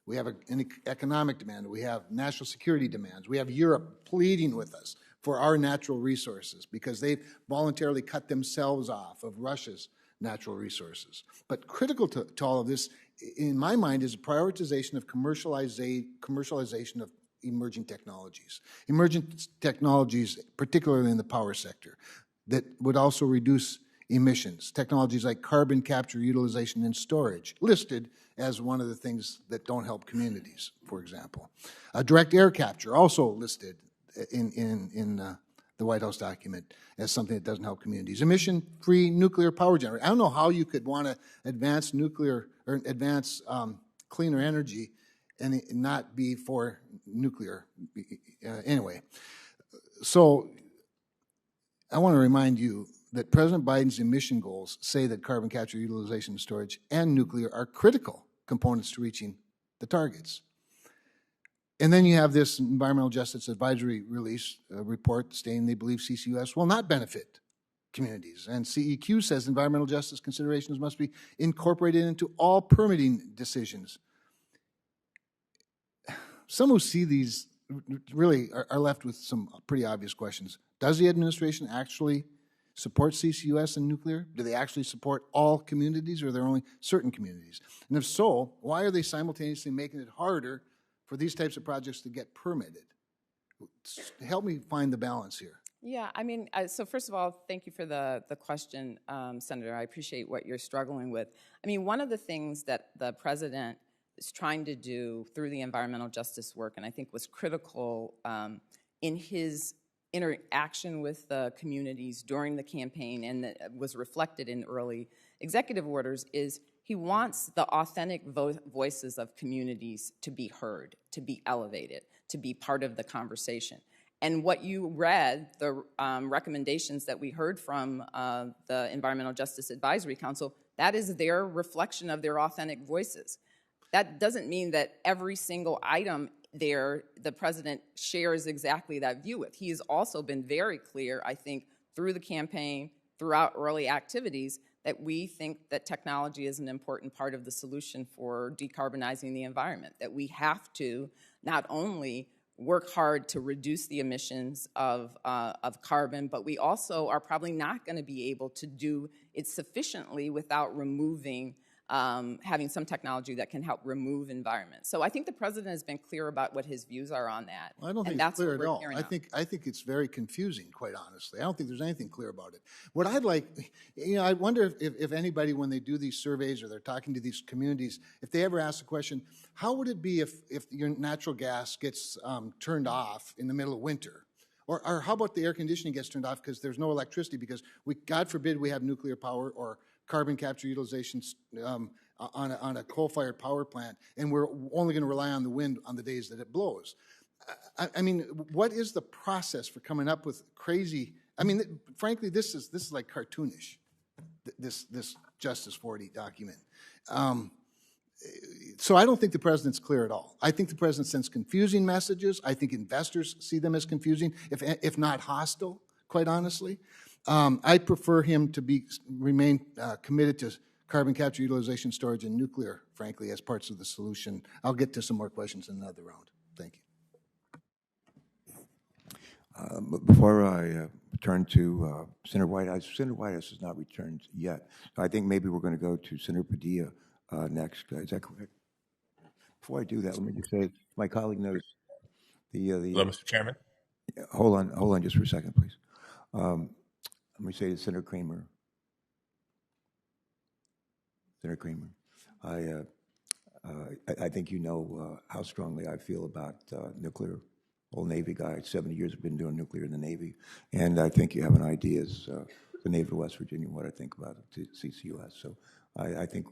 We have an economic demand. We have national security demands. We have Europe pleading with us for our natural resources because they've voluntarily cut themselves off of Russia's natural resources. But critical to all of this, in my mind, is a prioritization of commercialization of emerging technologies. Emerging technologies, particularly in the power sector, that would also reduce emissions. Technologies like carbon capture, utilization, and storage, listed as one of the things that don't help communities, for example. Direct air capture, also listed in the White House document as something that doesn't help communities. Emission-free nuclear power generation. I don't know how you could want to advance nuclear or advance cleaner energy and not be for nuclear. Anyway, so I want to remind you that President Biden's emission goals say that carbon capture, utilization, and storage, and nuclear are critical components to reaching the targets. And then you have this Environmental Justice Advisory report stating they believe CCUS will not benefit communities. And CEQ says environmental justice considerations must be incorporated into all permitting decisions. Some who see these really are left with some pretty obvious questions. Does the administration actually support CCUS and nuclear? Do they actually support all communities, or are there only certain communities? And if so, why are they simultaneously making it harder for these types of projects to get permitted? Help me find the balance here. Yeah, I mean, so first of all, thank you for the question, Senator. I appreciate what you're struggling with. I mean, one of the things that the president is trying to do through the environmental justice work, and I think was critical in his interaction with the communities during the campaign, and that was reflected in early executive orders, is he wants the authentic voices of communities to be heard, to be elevated, to be part of the conversation. And what you read, the recommendations that we heard from the Environmental Justice Advisory Council, that is their reflection of their authentic voices. That doesn't mean that every single item there the president shares exactly that view with. He has also been very clear, I think, through the campaign, throughout early activities, that we think that technology is an important part of the solution for decarbonizing the environment, that we have to not only work hard to reduce the emissions of carbon, but we also are probably not going to be able to do it sufficiently without removing, having some technology that can help remove environment. So I think the president has been clear about what his views are on that. Well, I don't think it's clear at all. I think it's very confusing, quite honestly. I don't think there's anything clear about it. What I'd like, I wonder if anybody, when they do these surveys or they're talking to these communities, if they ever ask the question, how would it be if your natural gas gets turned off in the middle of winter? Or how about the air conditioning gets turned off because there's no electricity because God forbid we have nuclear power or carbon capture utilization on a coal-fired power plant, and we're only going to rely on the wind on the days that it blows. I mean, what is the process for coming up with crazy? I mean, frankly, this is like cartoonish. This Justice 40 document. So I don't think the president's clear at all. I think the president sends confusing messages. I think investors see them as confusing, if not hostile, quite honestly. I prefer him to remain committed to carbon capture, utilization, storage, and nuclear, frankly, as parts of the solution. I'll get to some more questions in another round. Thank you. Before I turn to Senator Whitehouse has not returned yet. So I think maybe we're going to go to Senator Padilla next. Is that correct? Before I do that, let me just say, my colleague knows Hello, Mr. Chairman. Hold on just for a second, please. Let me say to Senator Kramer. Senator Kramer, I think you know how strongly I feel about nuclear. Old Navy guy, 70 years I've been doing nuclear in the Navy, and I think you have an idea as the Navy of West Virginia what I think about CCUS. So I think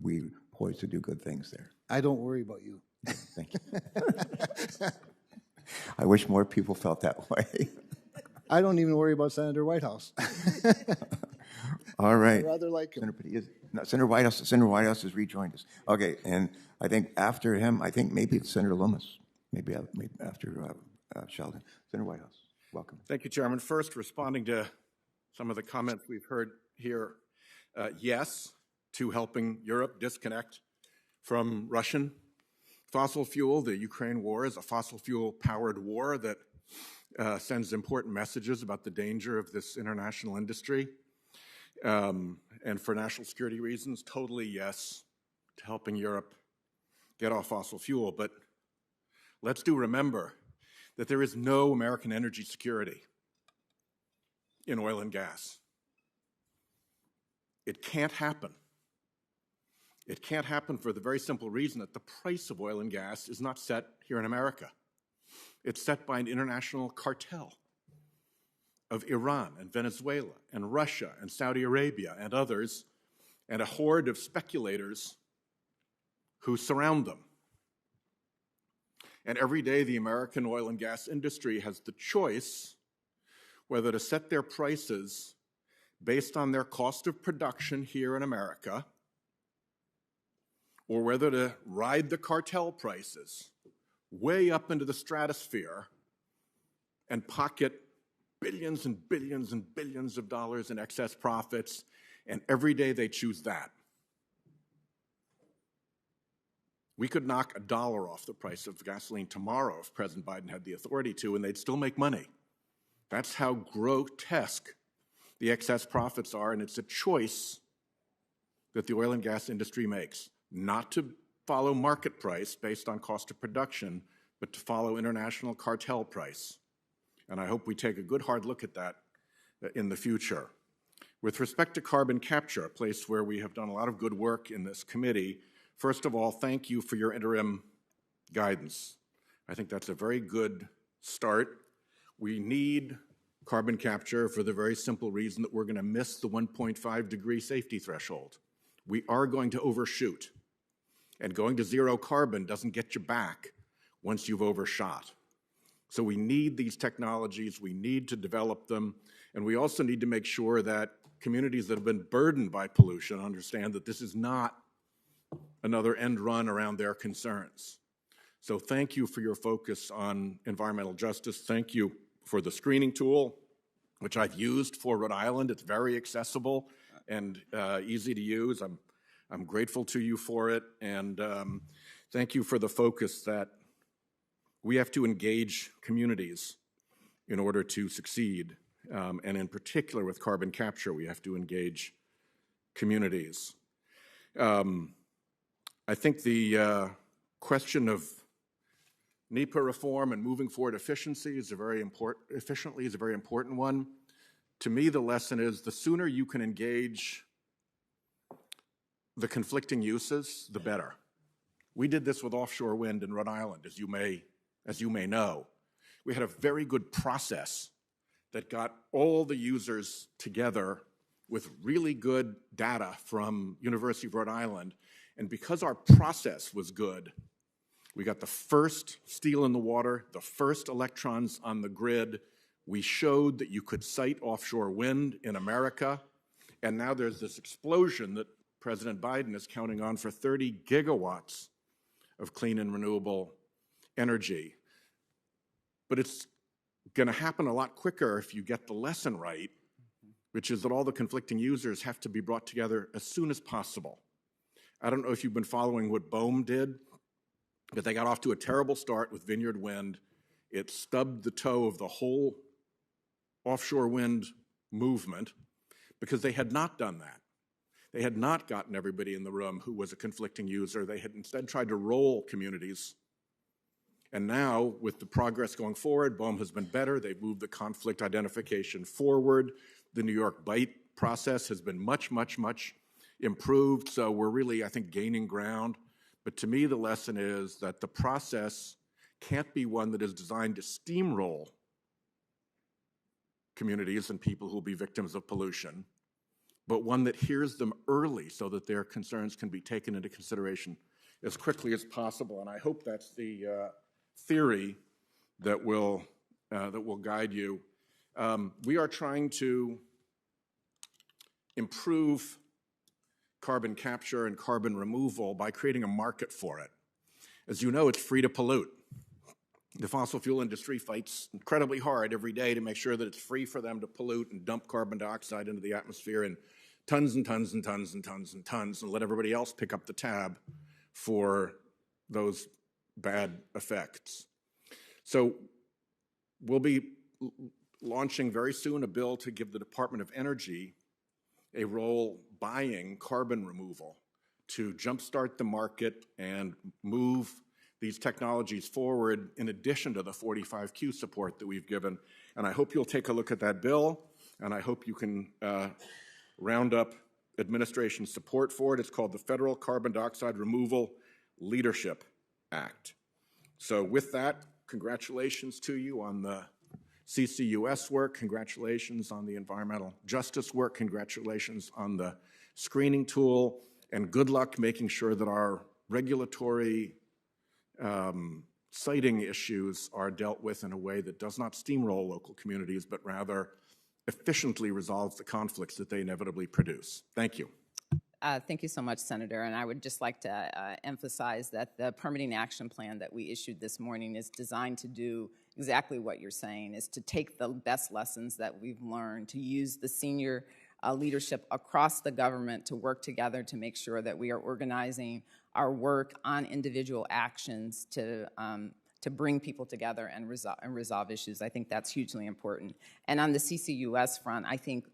we're poised to do good things there. I don't worry about you. Thank you. I wish more people felt that way. I don't even worry about Senator Whitehouse. All right. I rather like him. Senator Whitehouse has rejoined us. Okay, and I think after him, I think maybe it's Senator Loomis. Maybe after Sheldon. Senator Whitehouse, welcome. Thank you, Chairman. First, responding to some of the comments we've heard here, yes to helping Europe disconnect from Russian fossil fuel. The Ukraine war is a fossil fuel-powered war that sends important messages about the danger of this international industry. And for national security reasons, totally yes to helping Europe get off fossil fuel. But let's remember that there is no American energy security in oil and gas. It can't happen. It can't happen for the very simple reason that the price of oil and gas is not set here in America. It's set by an international cartel of Iran and Venezuela and Russia and Saudi Arabia and others, and a horde of speculators who surround them. And every day the American oil and gas industry has the choice whether to set their prices based on their cost of production here in America, or whether to ride the cartel prices way up into the stratosphere and pocket billions and billions and billions of dollars in excess profits, and every day they choose that. We could knock $1 off the price of gasoline tomorrow if President Biden had the authority to, and they'd still make money. That's how grotesque the excess profits are, and it's a choice that the oil and gas industry makes, not to follow market price based on cost of production, but to follow international cartel price. And I hope we take a good hard look at that in the future. With respect to carbon capture, a place where we have done a lot of good work in this committee, First of all, thank you for your interim guidance. I think that's a very good start. We need carbon capture for the very simple reason that we're going to miss the 1.5 degree safety threshold. We are going to overshoot, and going to zero carbon doesn't get you back once you've overshot. So we need these technologies, we need to develop them, and we also need to make sure that communities that have been burdened by pollution understand that this is not another end run around their concerns. So thank you for your focus on environmental justice. Thank you for the screening tool, which I've used for Rhode Island. It's very accessible and easy to use. I'm grateful to you for it, and thank you for the focus that we have to engage communities in order to succeed, and in particular with carbon capture, we have to engage communities. I think the question of NEPA reform and moving forward efficiently is a very important one. To me, the lesson is the sooner you can engage the conflicting uses, the better. We did this with offshore wind in Rhode Island, as you may know. We had a very good process that got all the users together with really good data from University of Rhode Island. And because our process was good, we got the first steel in the water, the first electrons on the grid. We showed that you could site offshore wind in America. And now there's this explosion that President Biden is counting on for 30 gigawatts of clean and renewable energy. But it's going to happen a lot quicker if you get the lesson right, which is that all the conflicting users have to be brought together as soon as possible. I don't know if you've been following what BOEM did, but they got off to a terrible start with Vineyard Wind. It stubbed the toe of the whole offshore wind movement because they had not done that. They had not gotten everybody in the room who was a conflicting user. They had instead tried to roll communities. And now, with the progress going forward, BOEM has been better. They've moved the conflict identification forward. The New York BITE process has been much, much, much improved. So we're really, I think, gaining ground. But to me, the lesson is that the process can't be one that is designed to steamroll communities and people who will be victims of pollution, but one that hears them early so that their concerns can be taken into consideration as quickly as possible. And I hope that's the theory that will guide you. We are trying to improve carbon capture and carbon removal by creating a market for it. As you know, it's free to pollute. The fossil fuel industry fights incredibly hard every day to make sure that it's free for them to pollute and dump carbon dioxide into the atmosphere in tons and tons and tons and tons and tons, and let everybody else pick up the tab for those bad effects. So we'll be launching very soon a bill to give the Department of Energy a role buying carbon removal to jumpstart the market and move these technologies forward in addition to the 45Q support that we've given. And I hope you'll take a look at that bill, and I hope you can round up administration support for it. It's called the Federal Carbon Dioxide Removal Leadership Act. So with that, congratulations to you on the CCUS work, congratulations on the environmental justice work, congratulations on the screening tool, and good luck making sure that our regulatory siting issues are dealt with in a way that does not steamroll local communities, but rather efficiently resolves the conflicts that they inevitably produce. Thank you. Thank you so much, Senator. And I would just like to emphasize that the permitting action plan that we issued this morning is designed to do exactly what you're saying, is to take the best lessons that we've learned, to use the senior leadership across the government to work together to make sure that we are organizing our work on individual actions to bring people together and resolve issues. I think that's hugely important. And on the CCUS front, I think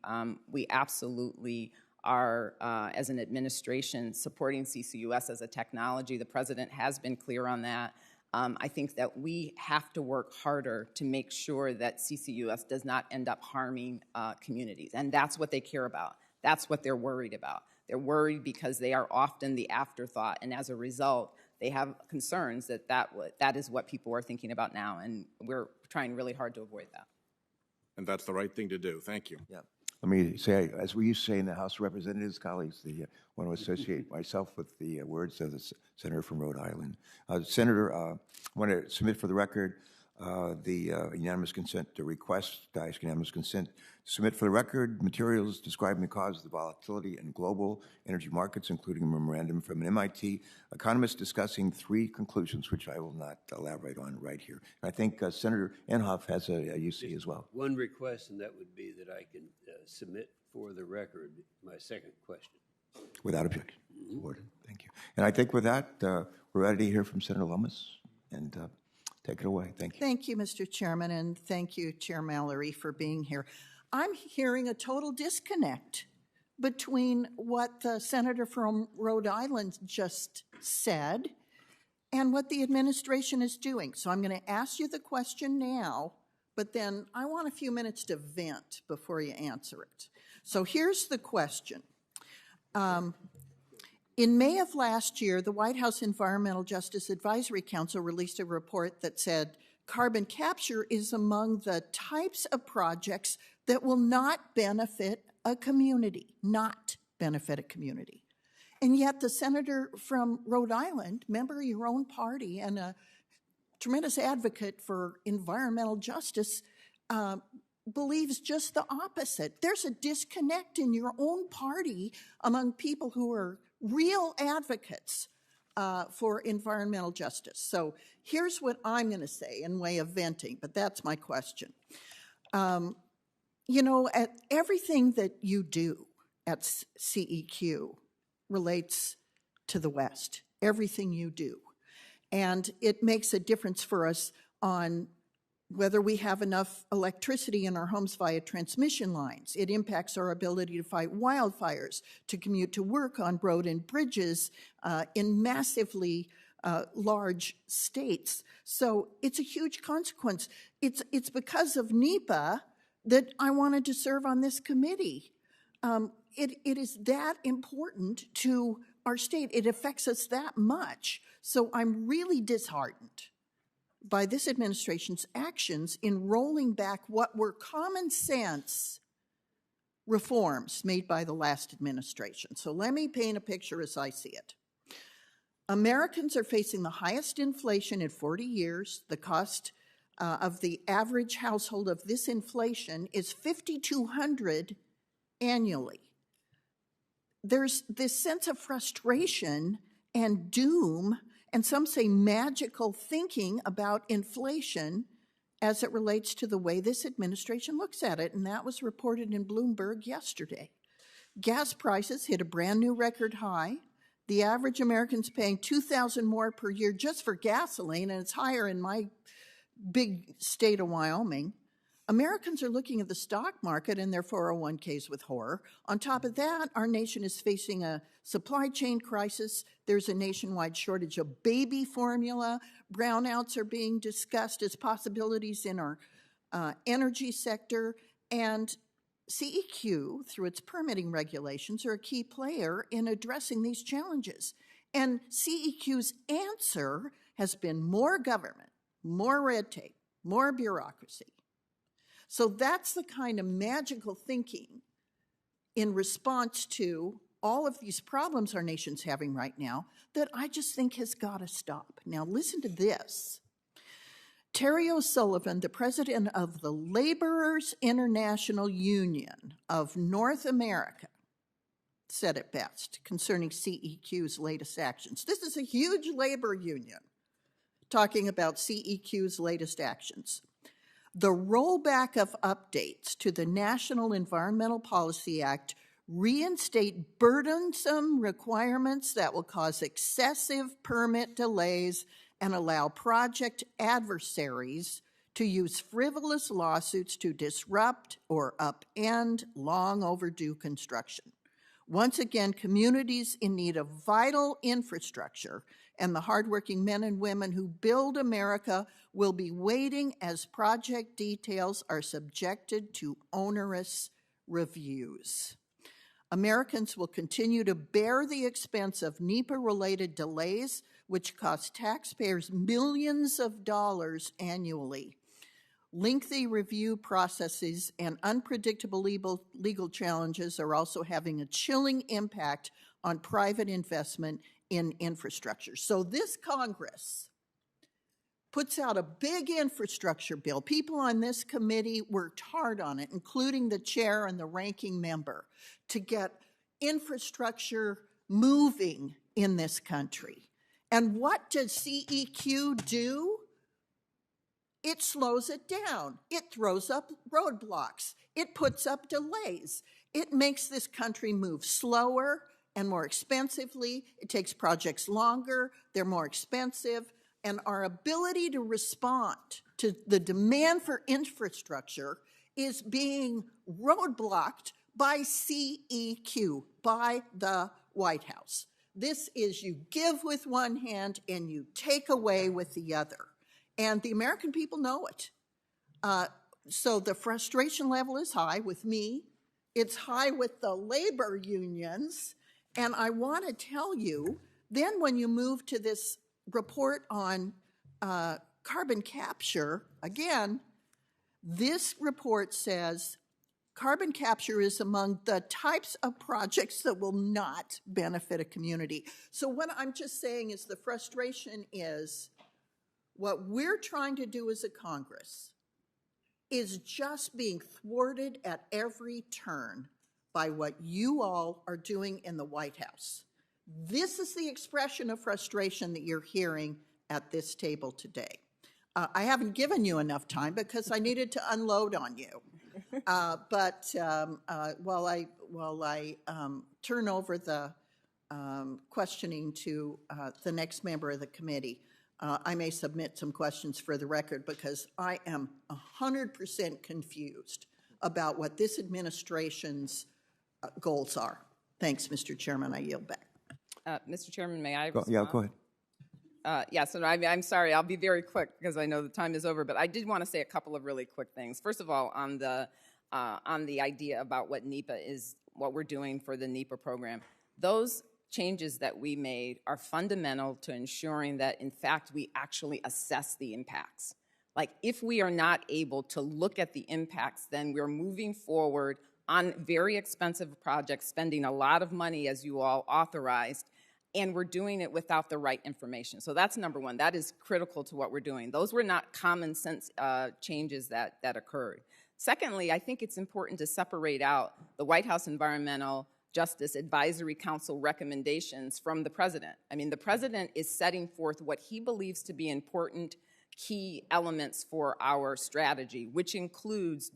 we absolutely are, as an administration, supporting CCUS as a technology. The president has been clear on that. I think that we have to work harder to make sure that CCUS does not end up harming communities. And that's what they care about. That's what they're worried about. They're worried because they are often the afterthought, and as a result, they have concerns that is what people are thinking about now, and we're trying really hard to avoid that. And that's the right thing to do. Thank you. Yeah. Let me say, as we used to say in the House of Representatives, colleagues, I want to associate myself with the words of the senator from Rhode Island. Senator, I want to submit for the record the unanimous consent to request, unanimous consent to submit for the record materials describing the cause of the volatility in global energy markets, including a memorandum from an MIT economist discussing 3 conclusions, which I will not elaborate on right here. And I think Senator Inhofe has a UC as well. One request, and that would be that I can submit for the record my second question. Without objection. Ordered. Thank you. And I think with that, we're ready to hear from Senator Lummis. And take it away. Thank you. Thank you, Mr. Chairman, and thank you, Chair Mallory, for being here. I'm hearing a total disconnect between what the senator from Rhode Island just said and what the administration is doing. So I'm going to ask you the question now, but then I want a few minutes to vent before you answer it. So here's the question. In May of last year, the White House Environmental Justice Advisory Council released a report that said carbon capture is among the types of projects that will not benefit a community, And yet the senator from Rhode Island, member of your own party and a tremendous advocate for environmental justice, believes just the opposite. There's a disconnect in your own party among people who are real advocates for environmental justice. So here's what I'm going to say in way of venting, but that's my question. You know, everything that you do at CEQ relates to the West, everything you do. And it makes a difference for us on whether we have enough electricity in our homes via transmission lines. It impacts our ability to fight wildfires, to commute to work on road and bridges in massively large states. So it's a huge consequence. It's because of NEPA that I wanted to serve on this committee. It is that important to our state. It affects us that much. So I'm really disheartened by this administration's actions in rolling back what were common sense reforms made by the last administration. So let me paint a picture as I see it. Americans are facing the highest inflation in 40 years. The cost of the average household of this inflation is $5,200 annually. There's this sense of frustration and doom, and some say magical thinking about inflation as it relates to the way this administration looks at it, and that was reported in Bloomberg yesterday. Gas prices hit a brand new record high. The average American's paying $2,000 more per year just for gasoline, and it's higher in my big state of Wyoming. Americans are looking at the stock market and their 401ks with horror. On top of that, our nation is facing a supply chain crisis. There's a nationwide shortage of baby formula. Brownouts are being discussed as possibilities in our energy sector. And CEQ, through its permitting regulations, are a key player in addressing these challenges. And CEQ's answer has been more government, more red tape, more bureaucracy. So that's the kind of magical thinking in response to all of these problems our nation's having right now that I just think has got to stop. Now listen to this. Terry O'Sullivan, the president of the Laborers International Union of North America, said it best concerning CEQ's latest actions. This is a huge labor union talking about CEQ's latest actions. The rollback of updates to the National Environmental Policy Act reinstate burdensome requirements that will cause excessive permit delays and allow project adversaries to use frivolous lawsuits to disrupt or upend long overdue construction. Once again, communities in need of vital infrastructure and the hardworking men and women who build America will be waiting as project details are subjected to onerous reviews. Americans will continue to bear the expense of NEPA-related delays, which cost taxpayers millions of dollars annually. Lengthy review processes and unpredictable legal challenges are also having a chilling impact on private investment in infrastructure. So this Congress puts out a big infrastructure bill. People on this committee worked hard on it, including the chair and the ranking member, to get infrastructure moving in this country. And what does CEQ do? It slows it down. It throws up roadblocks. It puts up delays. It makes this country move slower and more expensively. It takes projects longer. They're more expensive. And our ability to respond to the demand for infrastructure is being roadblocked by CEQ, by the White House. This is you give with one hand and you take away with the other. And the American people know it. So the frustration level is high with me. It's high with the labor unions. And I want to tell you, then when you move to this report on carbon capture, again, this report says carbon capture is among the types of projects that will not benefit a community. So what I'm just saying is the frustration is what we're trying to do as a Congress is just being thwarted at every turn by what you all are doing in the White House. This is the expression of frustration that you're hearing at this table today. I haven't given you enough time because I needed to unload on you. But while I turn over the questioning to the next member of the committee, I may submit some questions for the record because I am 100% confused about what this administration's goals are. Thanks, Mr. Chairman. I yield back. Mr. Chairman, may I respond? Yeah, go ahead. Yes, and I'm sorry, I'll be very quick because I know the time is over, but I did want to say a couple of really quick things. First of all, on the idea about what NEPA is, what we're doing for the NEPA program, those changes that we made are fundamental to ensuring that, in fact, we actually assess the impacts. Like, if we are not able to look at the impacts, then we're moving forward on very expensive projects, spending a lot of money, as you all authorized, and we're doing it without the right information. So that's number one. That is critical to what we're doing. Those were not common sense changes that occurred. Secondly, I think it's important to separate out the White House Environmental Justice Advisory Council recommendations from the president. I mean, the president is setting forth what he believes to be important key elements for our strategy, which includes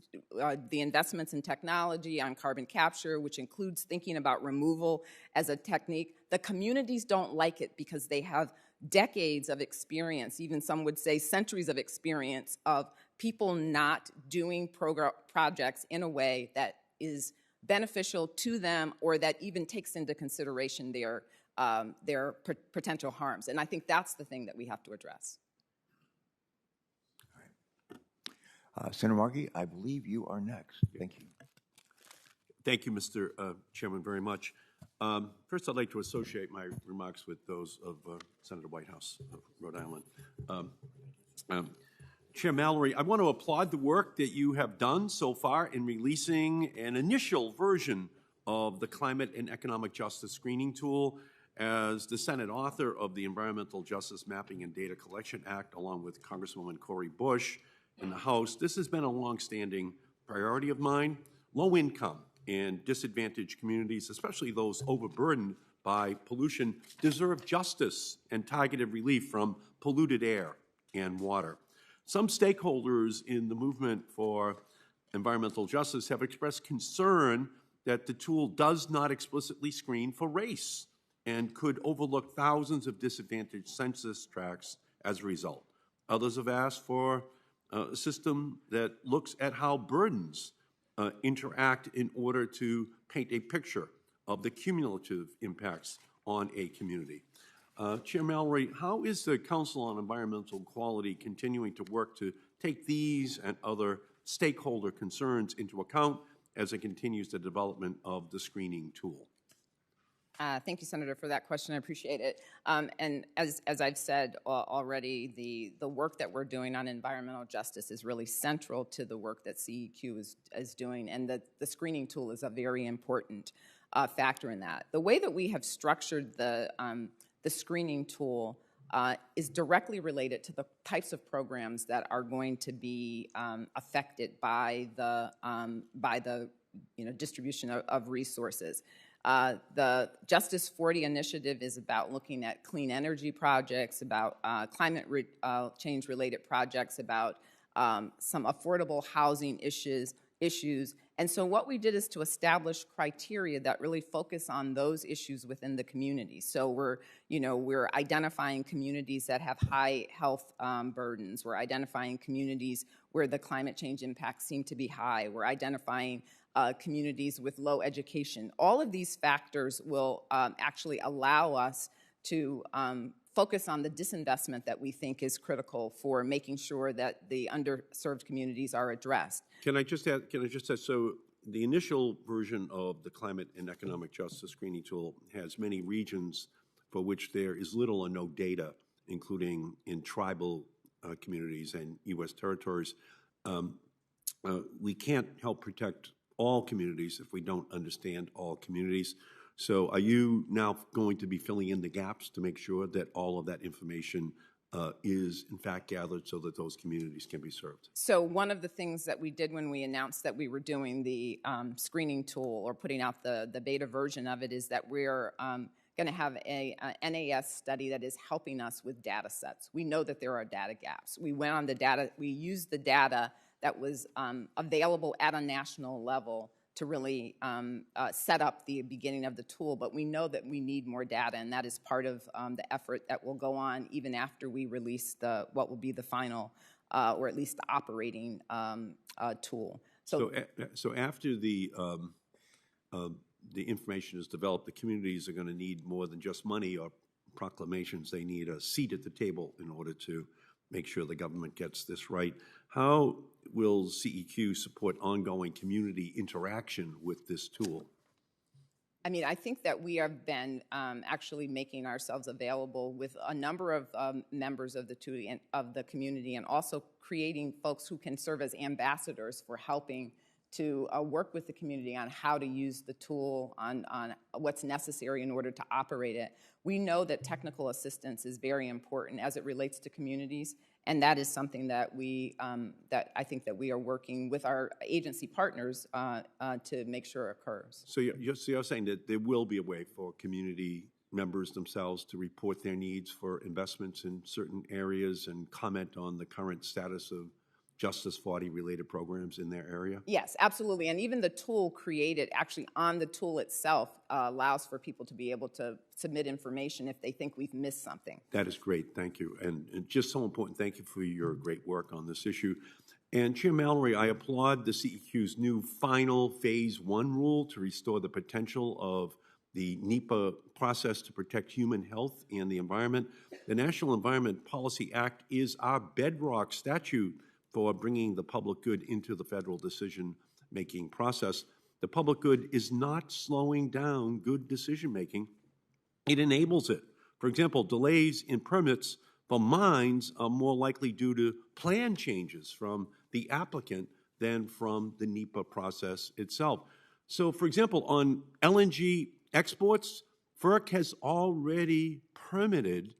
the investments in technology on carbon capture, which includes thinking about removal as a technique. The communities don't like it because they have decades of experience, even some would say centuries of experience, of people not doing projects in a way that is beneficial to them or that even takes into consideration their potential harms. And I think that's the thing that we have to address. Senator Markey, I believe you are next. Thank you. Thank you, Mr. Chairman, very much. First, I'd like to associate my remarks with those of Senator Whitehouse of Rhode Island. Chair Mallory, I want to applaud the work that you have done so far in releasing an initial version of the Climate and Economic Justice Screening Tool. As the Senate author of the Environmental Justice Mapping and Data Collection Act, along with Congresswoman Cori Bush in the House, this has been a longstanding priority of mine. Low-income and disadvantaged communities, especially those overburdened by pollution, deserve justice and targeted relief from polluted air and water. Some stakeholders in the movement for environmental justice have expressed concern that the tool does not explicitly screen for race and could overlook thousands of disadvantaged census tracts as a result. Others have asked for a system that looks at how burdens interact in order to paint a picture of the cumulative impacts on a community. Chair Mallory, how is the Council on Environmental Quality continuing to work to take these and other stakeholder concerns into account as it continues the development of the screening tool? Thank you, Senator, for that question. I appreciate it. And as I've said already, the work that we're doing on environmental justice is really central to the work that CEQ is doing, and the screening tool is a very important factor in that. The way that we have structured the screening tool is directly related to the types of programs that are going to be affected by the distribution of resources. The Justice 40 initiative is about looking at clean energy projects, about climate change related projects, about some affordable housing issues. And so what we did is to establish criteria that really focus on those issues within the community. So we're identifying communities that have high health burdens. We're identifying communities where the climate change impacts seem to be high. We're identifying communities with low education. All of these factors will actually allow us to focus on the disinvestment that we think is critical for making sure that the underserved communities are addressed. Can I just add, so the initial version of the Climate and Economic Justice Screening Tool has many regions for which there is little or no data, including in tribal communities and U.S. territories. We can't help protect all communities if we don't understand all communities. So are you now going to be filling in the gaps to make sure that all of that information is in fact gathered so that those communities can be served? So one of the things that we did when we announced that we were doing the screening tool or putting out the beta version of it is that we're going to have a NAS study that is helping us with data sets. We know that there are data gaps. We went on the data, we used the data that was available at a national level to really set up the beginning of the tool, but we know that we need more data, and that is part of the effort that will go on even after we release what will be the final, or at least the operating tool. So after the information is developed, the communities are going to need more than just money or proclamations. They need a seat at the table in order to make sure the government gets this right. How will CEQ support ongoing community interaction with this tool? I mean, I think that we have been actually making ourselves available with a number of members of the community, and also creating folks who can serve as ambassadors for helping to work with the community on how to use the tool, on what's necessary in order to operate it. We know that technical assistance is very important as it relates to communities, and that is something that that I think that we are working with our agency partners to make sure occurs. So you're saying that there will be a way for community members themselves to report their needs for investments in certain areas and comment on the current status of Justice 40 related programs in their area? Yes, absolutely. And even the tool created actually on the tool itself allows for people to be able to submit information if they think we've missed something. That is great. Thank you. And just so important, thank you for your great work on this issue. And Chair Mallory, I applaud the CEQ's new final Phase 1 rule to restore the potential of the NEPA process to protect human health and the environment. The National Environment Policy Act is our bedrock statute for bringing the public good into the federal decision-making process. The public good is not slowing down good decision-making. It enables it. For example, delays in permits for mines are more likely due to plan changes from the applicant than from the NEPA process itself. So, for example, on LNG exports, FERC has already permitted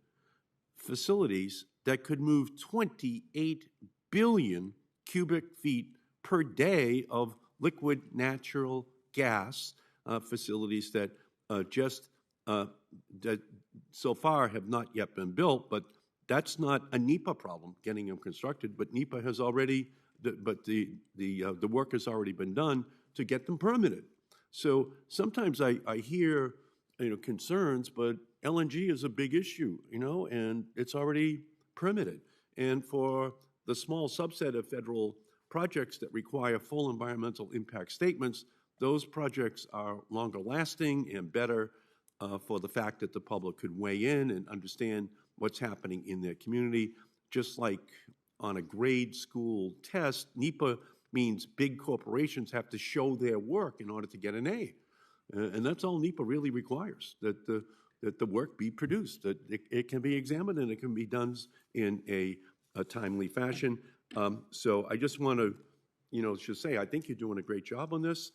facilities that could move 28 billion cubic feet per day of liquid natural gas, facilities that that so far have not yet been built, but that's not a NEPA problem, getting them constructed, but NEPA has already, the work has already been done to get them permitted. So sometimes I hear, concerns, but LNG is a big issue, and it's already permitted. And for the small subset of federal projects that require full environmental impact statements, those projects are longer lasting and better for the fact that the public could weigh in and understand what's happening in their community. Just like on a grade school test, NEPA means big corporations have to show their work in order to get an A. And that's all NEPA really requires, that the work be produced, that it can be examined and it can be done in a timely fashion. So I just want to, just say, I think you're doing a great job on this,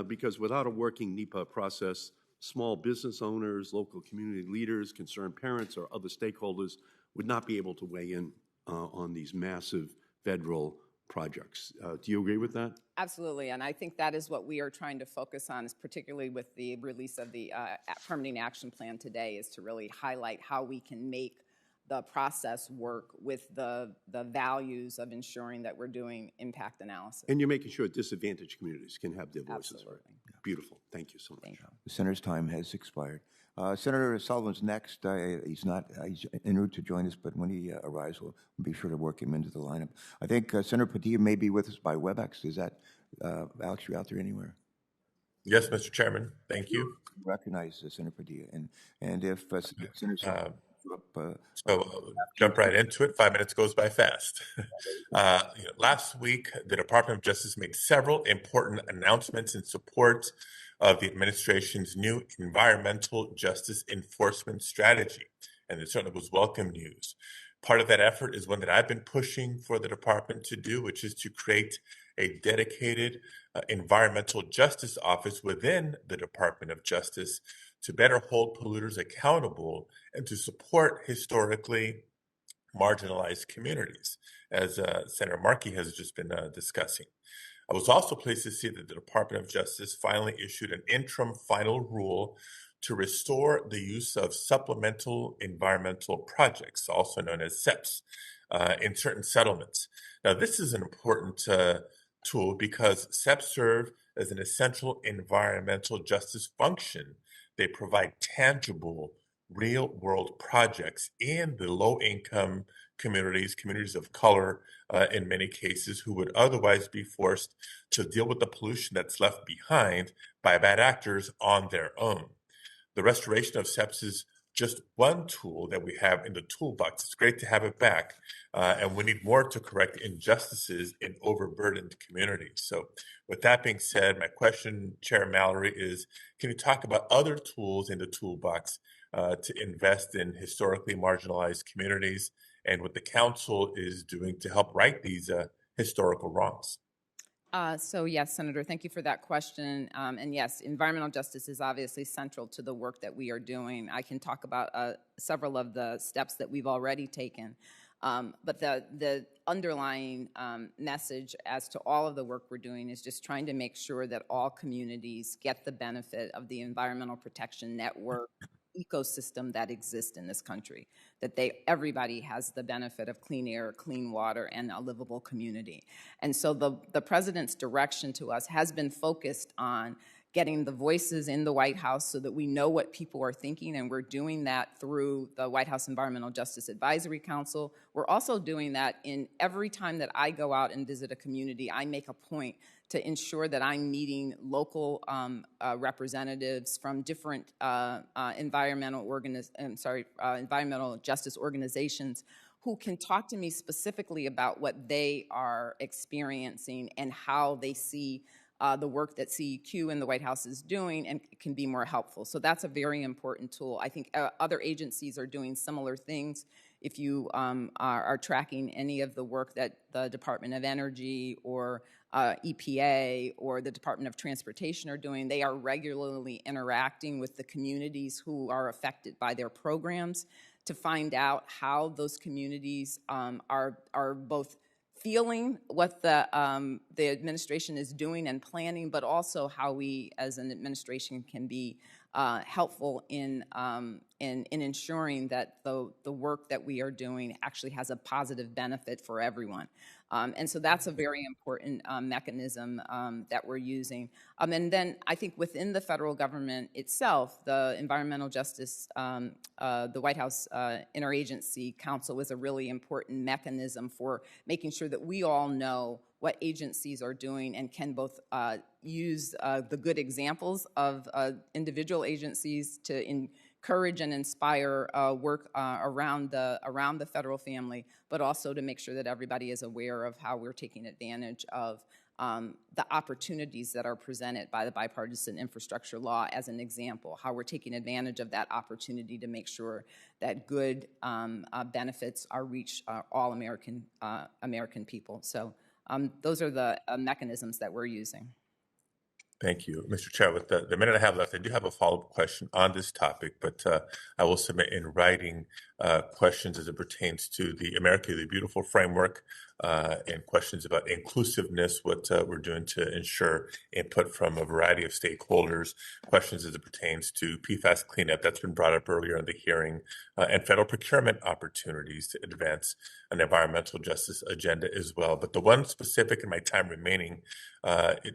because without a working NEPA process, small business owners, local community leaders, concerned parents, or other stakeholders would not be able to weigh in on these massive federal projects. Do you agree with that? Absolutely, and I think that is what we are trying to focus on, is particularly with the release of the permitting action plan today, is to really highlight how we can make the process work with the values of ensuring that we're doing impact analysis. And you're making sure disadvantaged communities can have their voices Absolutely. heard. Beautiful. Thank you so much. Thank you. The senator's time has expired. Senator Sullivan's next. He's en route to join us, but when he arrives, we'll be sure to work him into the lineup. I think Senator Padilla may be with us by WebEx. Is that, Alex, you out there anywhere? Yes, Mr. Chairman. Thank you. Recognize Senator Padilla. And if Senator Jump right into it. 5 minutes goes by fast. Last week, the Department of Justice made several important announcements in support of the administration's new environmental justice enforcement strategy, and it certainly was welcome news. Part of that effort is one that I've been pushing for the department to do, which is to create a dedicated environmental justice office within the Department of Justice to better hold polluters accountable and to support historically marginalized communities, as Senator Markey has just been discussing. I was also pleased to see that the Department of Justice finally issued an interim final rule to restore the use of supplemental environmental projects, also known as SEPs, in certain settlements. Now, this is an important tool because SEPs serve as an essential environmental justice function. They provide tangible, real-world projects in the low-income communities of color, in many cases, who would otherwise be forced to deal with the pollution that's left behind by bad actors on their own. The restoration of SEPs is just one tool that we have in the toolbox. It's great to have it back, and we need more to correct injustices in overburdened communities. So with that being said, my question, Chair Mallory, is can you talk about other tools in the toolbox to invest in historically marginalized communities and what the council is doing to help right these historical wrongs? So yes, Senator, thank you for that question. And yes, environmental justice is obviously central to the work that we are doing. I can talk about several of the steps that we've already taken. But the underlying message as to all of the work we're doing is just trying to make sure that all communities get the benefit of the environmental protection network ecosystem that exists in this country, that everybody has the benefit of clean air, clean water, and a livable community. And so the president's direction to us has been focused on getting the voices in the White House so that we know what people are thinking, and we're doing that through the White House Environmental Justice Advisory Council. We're also doing that in every time that I go out and visit a community, I make a point to ensure that I'm meeting local representatives from different environmental justice organizations who can talk to me specifically about what they are experiencing and how they see the work that CEQ and the White House is doing and can be more helpful. So that's a very important tool. I think other agencies are doing similar things. If you are tracking any of the work that the Department of Energy or EPA or the Department of Transportation are doing, they are regularly interacting with the communities who are affected by their programs to find out how those communities are both feeling what the administration is doing and planning, but also how we as an administration can be helpful in ensuring that the work that we are doing actually has a positive benefit for everyone. And so that's a very important mechanism that we're using. And then I think within the federal government itself, the Environmental Justice, the White House Interagency Council is a really important mechanism for making sure that we all know what agencies are doing and can both use the good examples of individual agencies to encourage and inspire work around the federal family, but also to make sure that everybody is aware of how we're taking advantage of the opportunities that are presented by the bipartisan infrastructure law as an example, how we're taking advantage of that opportunity to make sure that good benefits are reached all American people. So those are the mechanisms that we're using. Thank you. Mr. Chair, with the minute I have left, I do have a follow-up question on this topic, but I will submit in writing questions as it pertains to the America the Beautiful framework and questions about inclusiveness, what we're doing to ensure input from a variety of stakeholders, questions as it pertains to PFAS cleanup that's been brought up earlier in the hearing, and federal procurement opportunities to advance an environmental justice agenda as well. But the one specific in my time remaining,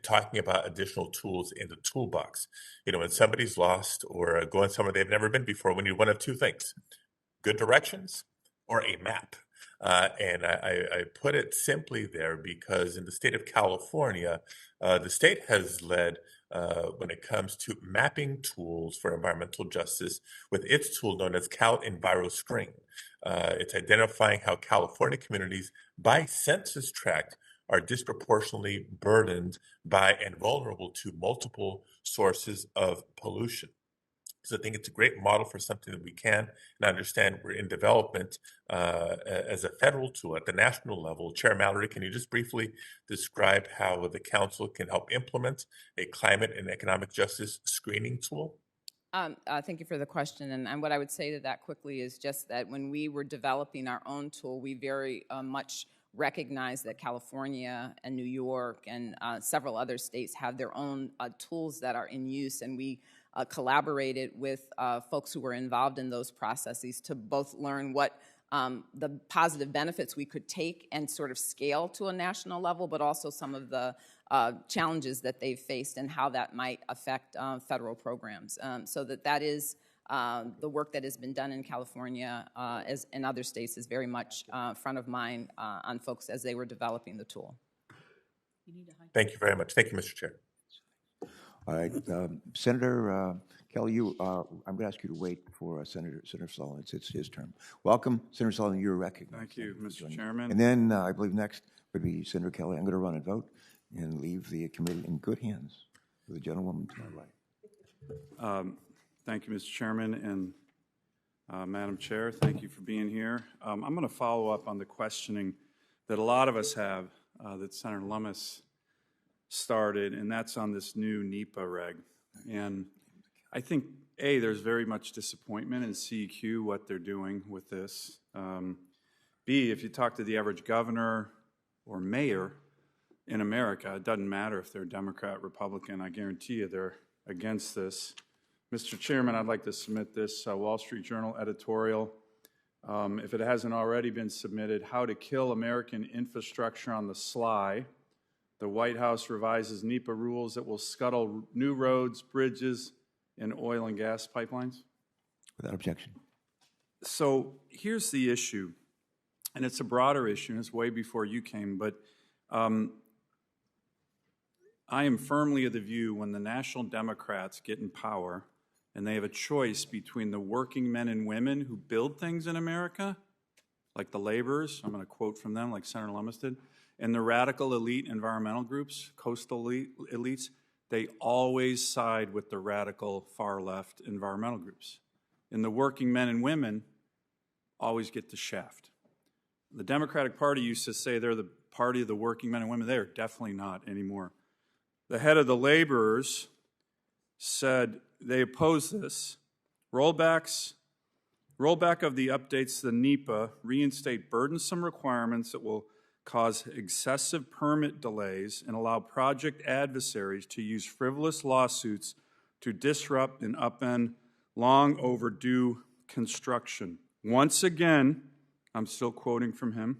talking about additional tools in the toolbox. You know, when somebody's lost or going somewhere they've never been before, we need one of two things: good directions or a map. And I put it simply there because in the state of California, the state has led when it comes to mapping tools for environmental justice with its tool known as Cal EnviroScreen. It's identifying how California communities by census tract are disproportionately burdened by and vulnerable to multiple sources of pollution. So I think it's a great model for something that we can and understand we're in development as a federal tool at the national level. Chair Mallory, can you just briefly describe how the council can help implement a climate and economic justice screening tool? Thank you for the question. And what I would say to that quickly is just that when we were developing our own tool, we very much recognize that California and New York and several other states have their own tools that are in use, and we collaborated with folks who were involved in those processes to both learn what the positive benefits we could take and sort of scale to a national level, but also some of the challenges that they've faced and how that might affect federal programs. So that is the work that has been done in California as in other states is very much front of mind on folks as they were developing the tool. Thank you very much. Thank you, Mr. Chair. All right, Senator Kelly, I'm going to ask you to wait for Senator Sullivan. It's his turn. Welcome, Senator Sullivan. You're recognized. Thank you, Mr. Chairman. And then I believe next would be Senator Kelly. I'm going to run a vote and leave the committee in good hands with the gentlewoman to my right. Thank you, Mr. Chairman, and Madam Chair, thank you for being here. I'm going to follow up on the questioning that a lot of us have that Senator Lummis started, and that's on this new NEPA reg. And I think, A, there's very much disappointment in CEQ, what they're doing with this. B, if you talk to the average governor or mayor in America, it doesn't matter if they're Democrat, Republican, I guarantee you they're against this. Mr. Chairman, I'd like to submit this Wall Street Journal editorial. If it hasn't already been submitted, How to Kill American Infrastructure on the Sly. The White House revises NEPA rules that will scuttle new roads, bridges, and oil and gas pipelines. Without objection. So here's the issue, and it's a broader issue, and it's way before you came, but I am firmly of the view when the National Democrats get in power and they have a choice between the working men and women who build things in America, like the laborers, I'm going to quote from them like Senator Lummis did, and the radical elite environmental groups, coastal elites, they always side with the radical far-left environmental groups. And the working men and women always get the shaft. The Democratic Party used to say they're the party of the working men and women. They are definitely not anymore. The head of the laborers said they oppose this. Rollback of the updates to the NEPA reinstate burdensome requirements that will cause excessive permit delays and allow project adversaries to use frivolous lawsuits to disrupt and upend long overdue construction. Once again, I'm still quoting from him,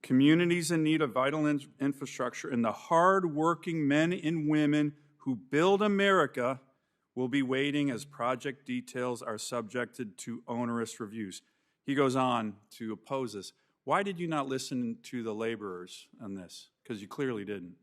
communities in need of vital infrastructure and the hard-working men and women who build America will be waiting as project details are subjected to onerous reviews. He goes on to oppose this. Why did you not listen to the laborers on this? Because you clearly didn't.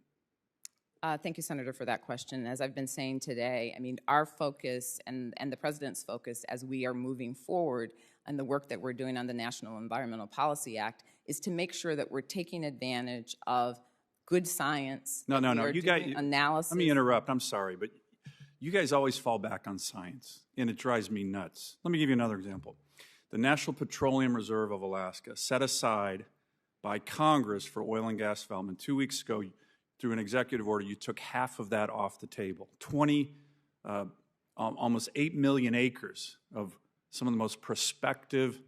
Thank you, Senator, for that question. As I've been saying today, I mean, our focus and the President's focus as we are moving forward and the work that we're doing on the National Environmental Policy Act is to make sure that we're taking advantage of good science. No, that we no. are You doing guys, analysis. let me interrupt. I'm sorry, but you guys always fall back on science, and it drives me nuts. Let me give you another example. The National Petroleum Reserve of Alaska, set aside by Congress for oil and gas development. 2 weeks ago, through an executive order, you took half of that off the table. Almost 8 million acres of some of the most prospective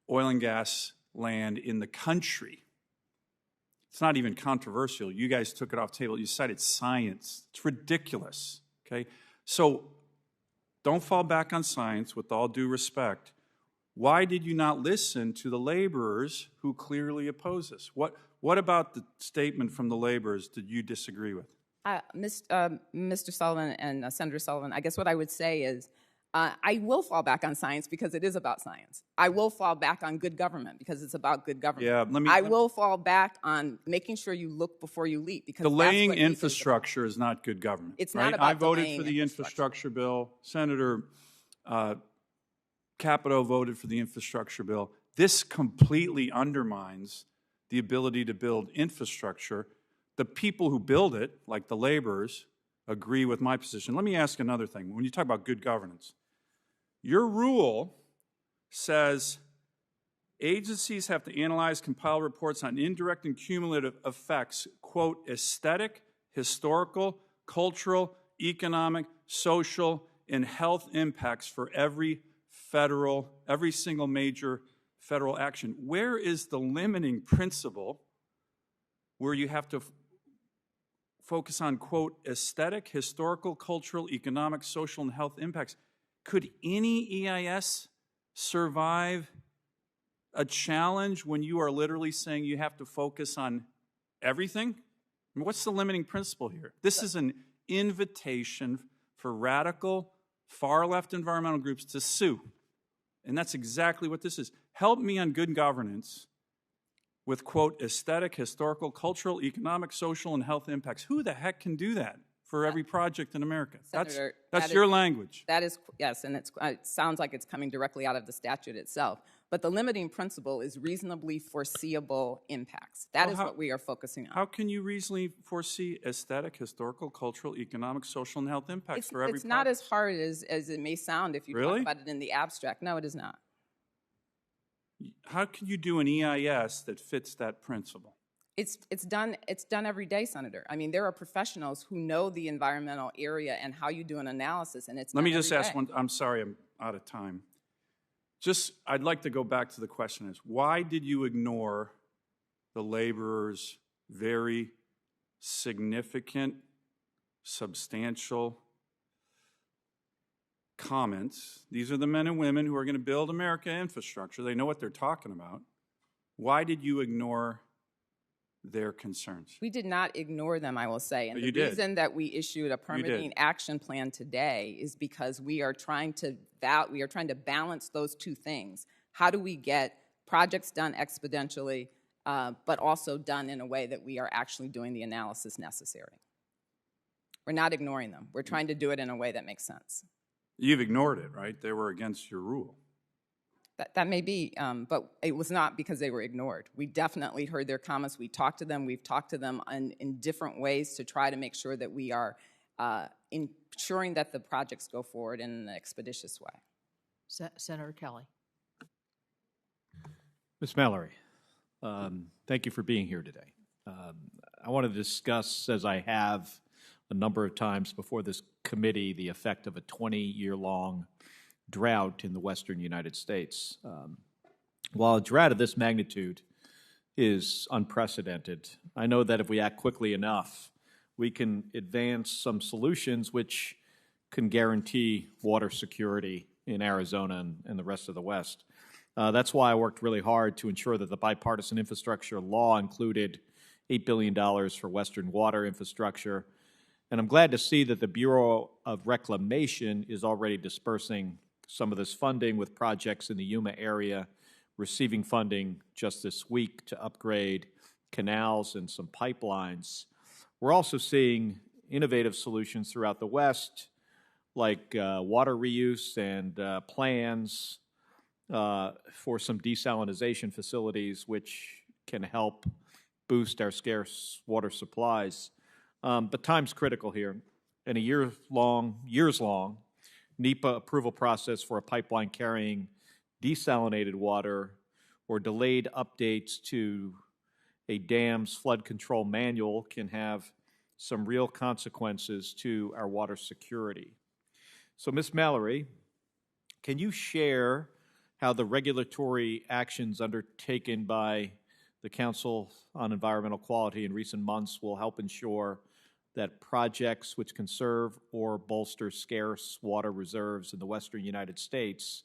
oil and gas land in the country. It's not even controversial. You guys took it off the table. You cited science. It's ridiculous, okay? So don't fall back on science, with all due respect. Why did you not listen to the laborers who clearly oppose this? What about the statement from the laborers did you disagree with? Mr. Sullivan and Senator Sullivan, I guess what I would say is I will fall back on science because it is about science. I will fall back on good government because it's about good government. Yeah, I will fall back on making sure you look before you leap because delaying that's what infrastructure is not good government. It's right? not about I voted delaying for the infrastructure bill. Senator Capito voted for the infrastructure bill. This completely undermines the ability to build infrastructure. The people who build it, like the laborers, agree with my position. Let me ask another thing. When you talk about good governance, your rule says agencies have to analyze, compile reports on indirect and cumulative effects, quote, aesthetic, historical, cultural, economic, social, and health impacts for every single major federal action. Where is the limiting principle where you have to focus on, quote, aesthetic, historical, cultural, economic, social, and health impacts? Could any EIS survive a challenge when you are literally saying you have to focus on everything? I mean, what's the limiting principle here? This is an invitation for radical, far-left environmental groups to sue. And that's exactly what this is. Help me on good governance with, quote, aesthetic, historical, cultural, economic, social, and health impacts. Who the heck can do that for every project in America? Senator, that's your language. That is, yes, and it sounds like it's coming directly out of the statute itself. But the limiting principle is reasonably foreseeable impacts. That is what we are focusing on. How can you reasonably foresee aesthetic, historical, cultural, economic, social, and health impacts for every project? It's not as hard as it may sound if you talk about it in the abstract. No, it is not. How can you do an EIS that fits that principle? It's done every day, Senator. I mean, there are professionals who know the environmental area and how you do an analysis, and it's Let done me just every ask day. one. I'm sorry, I'm out of time. I'd like to go back to the question is, why did you ignore the laborers' very significant, substantial comments? These are the men and women who are going to build America infrastructure. They know what they're talking about. Why did you ignore their concerns? We did not ignore them, I will say. And You the did. reason that we issued a permitting action plan today is because we are trying to balance those two things. How do we get projects done exponentially, but also done in a way that we are actually doing the analysis necessary? We're not ignoring them. We're trying to do it in a way that makes sense. You've ignored it, right? They were against your rule. That may be, but it was not because they were ignored. We definitely heard their comments. We talked to them. We've talked to them in different ways to try to make sure that we are ensuring that the projects go forward in an expeditious way. Senator Kelly. Ms. Mallory, thank you for being here today. I want to discuss, as I have a number of times before this committee, the effect of a 20-year-long drought in the western United States. While a drought of this magnitude is unprecedented, I know that if we act quickly enough, we can advance some solutions which can guarantee water security in Arizona and the rest of the West. That's why I worked really hard to ensure that the bipartisan infrastructure law included $8 billion for Western water infrastructure. And I'm glad to see that the Bureau of Reclamation is already dispersing some of this funding, with projects in the Yuma area receiving funding just this week to upgrade canals and some pipelines. We're also seeing innovative solutions throughout the West, like water reuse and plans for some desalination facilities, which can help boost our scarce water supplies. But time's critical here. In a years-long NEPA approval process for a pipeline carrying desalinated water or delayed updates to a dam's flood control manual can have some real consequences to our water security. So, Ms. Mallory, can you share how the regulatory actions undertaken by the Council on Environmental Quality in recent months will help ensure that projects which conserve or bolster scarce water reserves in the western United States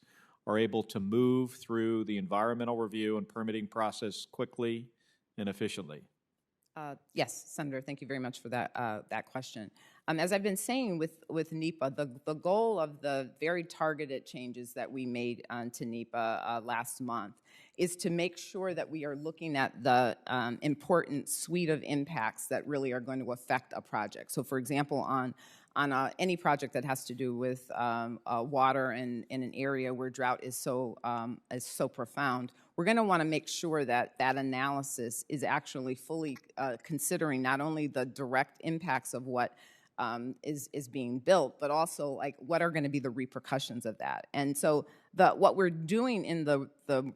are able to move through the environmental review and permitting process quickly and efficiently? Yes, Senator, thank you very much for that question. As I've been saying with NEPA, the goal of the very targeted changes that we made to NEPA last month is to make sure that we are looking at the important suite of impacts that really are going to affect a project. So, for example, on any project that has to do with water in an area where drought is so profound, we're going to want to make sure that that analysis is actually fully considering not only the direct impacts of what is being built, but also like what are going to be the repercussions of that. And so what we're doing in the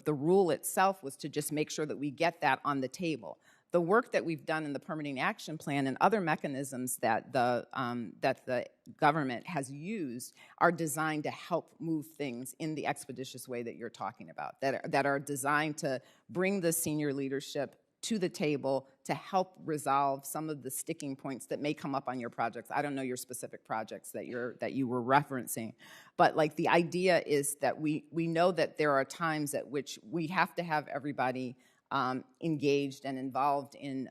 rule itself was to just make sure that we get that on the table. The work that we've done in the permitting action plan and other mechanisms that the government has used are designed to help move things in the expeditious way that you're talking about, that are designed to bring the senior leadership to the table to help resolve some of the sticking points that may come up on your projects. I don't know your specific projects that you were referencing, but like the idea is that we know that there are times at which we have to have everybody engaged and involved in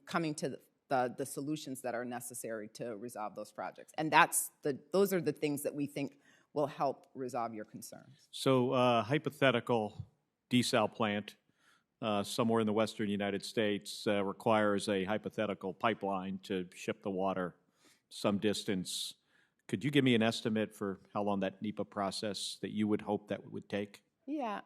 coming to the solutions that are necessary to resolve those projects. And those are the things that we think will help resolve your concerns. So hypothetical desal plant somewhere in the western United States requires a hypothetical pipeline to ship the water some distance. Could you give me an estimate for how long that NEPA process that you would hope that would take? Yeah.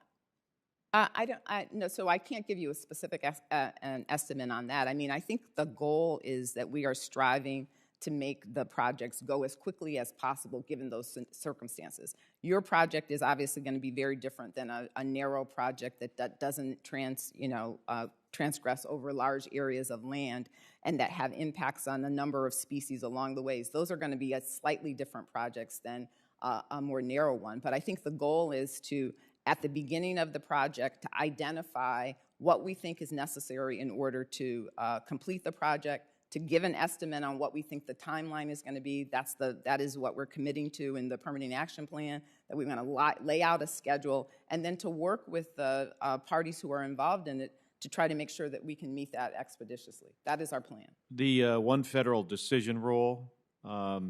So I can't give you a specific an estimate on that. I mean, I think the goal is that we are striving to make the projects go as quickly as possible given those circumstances. Your project is obviously going to be very different than a narrow project that doesn't transgress over large areas of land and that have impacts on a number of species along the ways. Those are going to be a slightly different projects than a more narrow one. But I think the goal is to, at the beginning of the project, to identify what we think is necessary in order to complete the project, to give an estimate on what we think the timeline is going to be. That is what we're committing to in the permitting action plan, that we're going to lay out a schedule, and then to work with the parties who are involved in it to try to make sure that we can meet that expeditiously. That is our plan. The one federal decision rule, I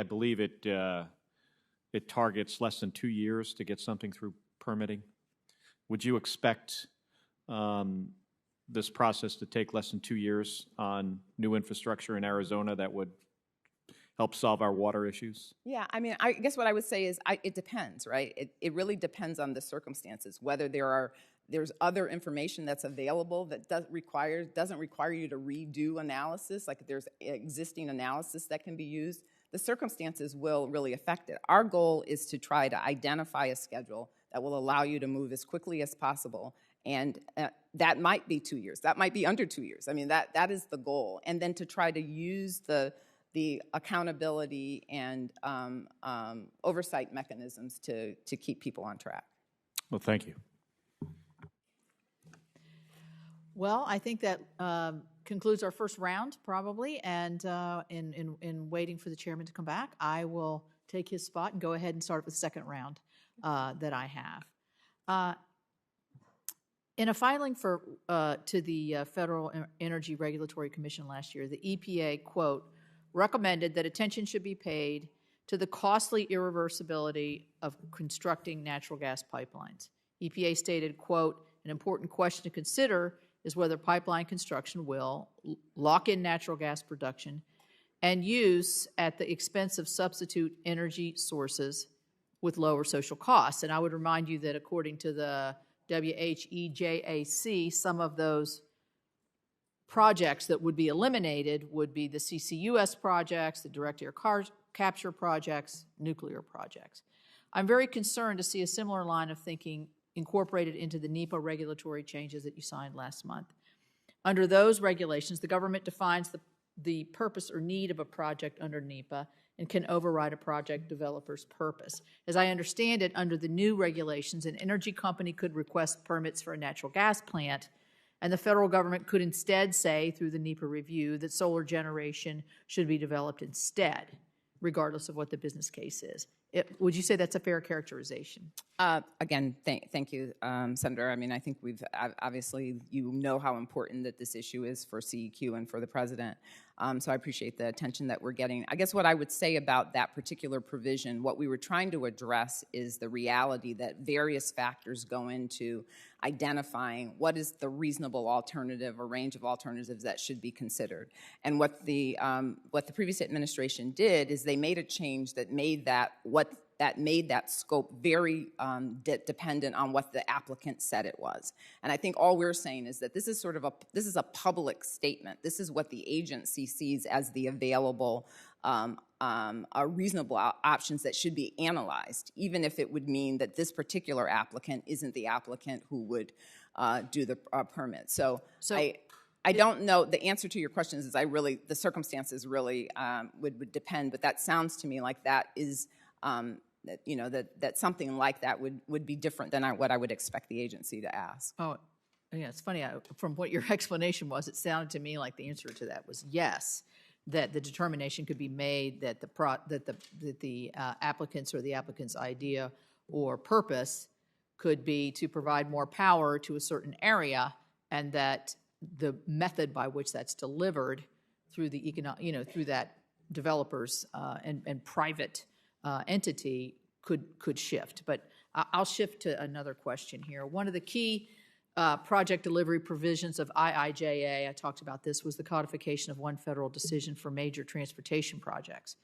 believe it targets less than 2 years to get something through permitting. Would you expect this process to take less than 2 years on new infrastructure in Arizona that would help solve our water issues? Yeah, I mean, I guess what I would say is it depends, right? It really depends on the circumstances, whether there's other information that's available that doesn't require you to redo analysis, like there's existing analysis that can be used. The circumstances will really affect it. Our goal is to try to identify a schedule that will allow you to move as quickly as possible. And that might be 2 years. That might be under 2 years. I mean, that is the goal. And then to try to use the accountability and oversight mechanisms to keep people on track. Well, thank you. Well, I think that concludes our first round, probably. And in waiting for the chairman to come back, I will take his spot and go ahead and start with the second round that I have. In a filing to the Federal Energy Regulatory Commission last year, the EPA, quote, recommended that attention should be paid to the costly irreversibility of constructing natural gas pipelines. EPA stated, quote, an important question to consider is whether pipeline construction will lock in natural gas production and use at the expense of substitute energy sources with lower social costs. And I would remind you that according to the WHEJAC, some of those projects that would be eliminated would be the CCUS projects, the direct air capture projects, nuclear projects. I'm very concerned to see a similar line of thinking incorporated into the NEPA regulatory changes that you signed last month. Under those regulations, the government defines the purpose or need of a project under NEPA and can override a project developer's purpose. As I understand it, under the new regulations, an energy company could request permits for a natural gas plant, and the federal government could instead say, through the NEPA review, that solar generation should be developed instead, regardless of what the business case is. Would you say that's a fair characterization? Again, thank you, Senator. I mean, I think we've obviously, you know how important that this issue is for CEQ and for the president. So I appreciate the attention that we're getting. I guess what I would say about that particular provision, what we were trying to address is the reality that various factors go into identifying what is the reasonable alternative or range of alternatives that should be considered. And what the previous administration did is they made a change that made that made that scope very dependent on what the applicant said it was. And I think all we're saying is that this is sort of a public statement. This is what the agency sees as the available reasonable options that should be analyzed, even if it would mean that this particular applicant isn't the applicant who would do the permit. So I don't know, the answer to your question is the circumstances really would depend, but that sounds to me like that is, that something like that would be different than what I would expect the agency to ask. Oh, yeah, it's funny. From what your explanation was, it sounded to me like the answer to that was yes, that the determination could be made that the applicants or the applicant's idea or purpose could be to provide more power to a certain area, and that the method by which that's delivered through the through that developer's and private entity could shift. But I'll shift to another question here. One of the key project delivery provisions of IIJA, I talked about this, was the codification of one federal decision for major transportation projects.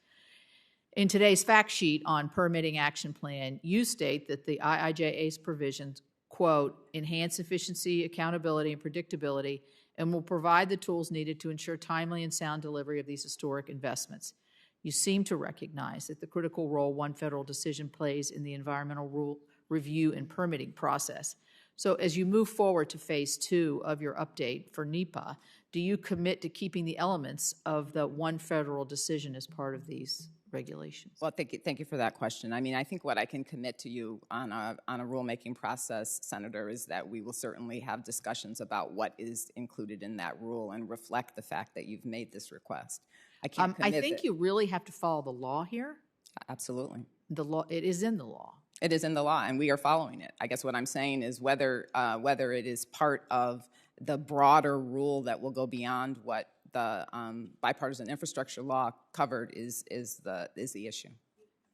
In today's fact sheet on permitting action plan, you state that the IIJA's provisions, quote, enhance efficiency, accountability, and predictability, and will provide the tools needed to ensure timely and sound delivery of these historic investments. You seem to recognize that the critical role one federal decision plays in the environmental rule review and permitting process. So as you move forward to phase 2 of your update for NEPA, do you commit to keeping the elements of the one federal decision as part of these regulations? Well, thank you for that question. I mean, I think what I can commit to you on a rulemaking process, Senator, is that we will certainly have discussions about what is included in that rule and reflect the fact that you've made this request. I can't commit I think you really have to follow the law here. Absolutely. The law, it is in the law. It is in the law, and we are following it. I guess what I'm saying is whether it is part of the broader rule that will go beyond what the bipartisan infrastructure law covered is the issue.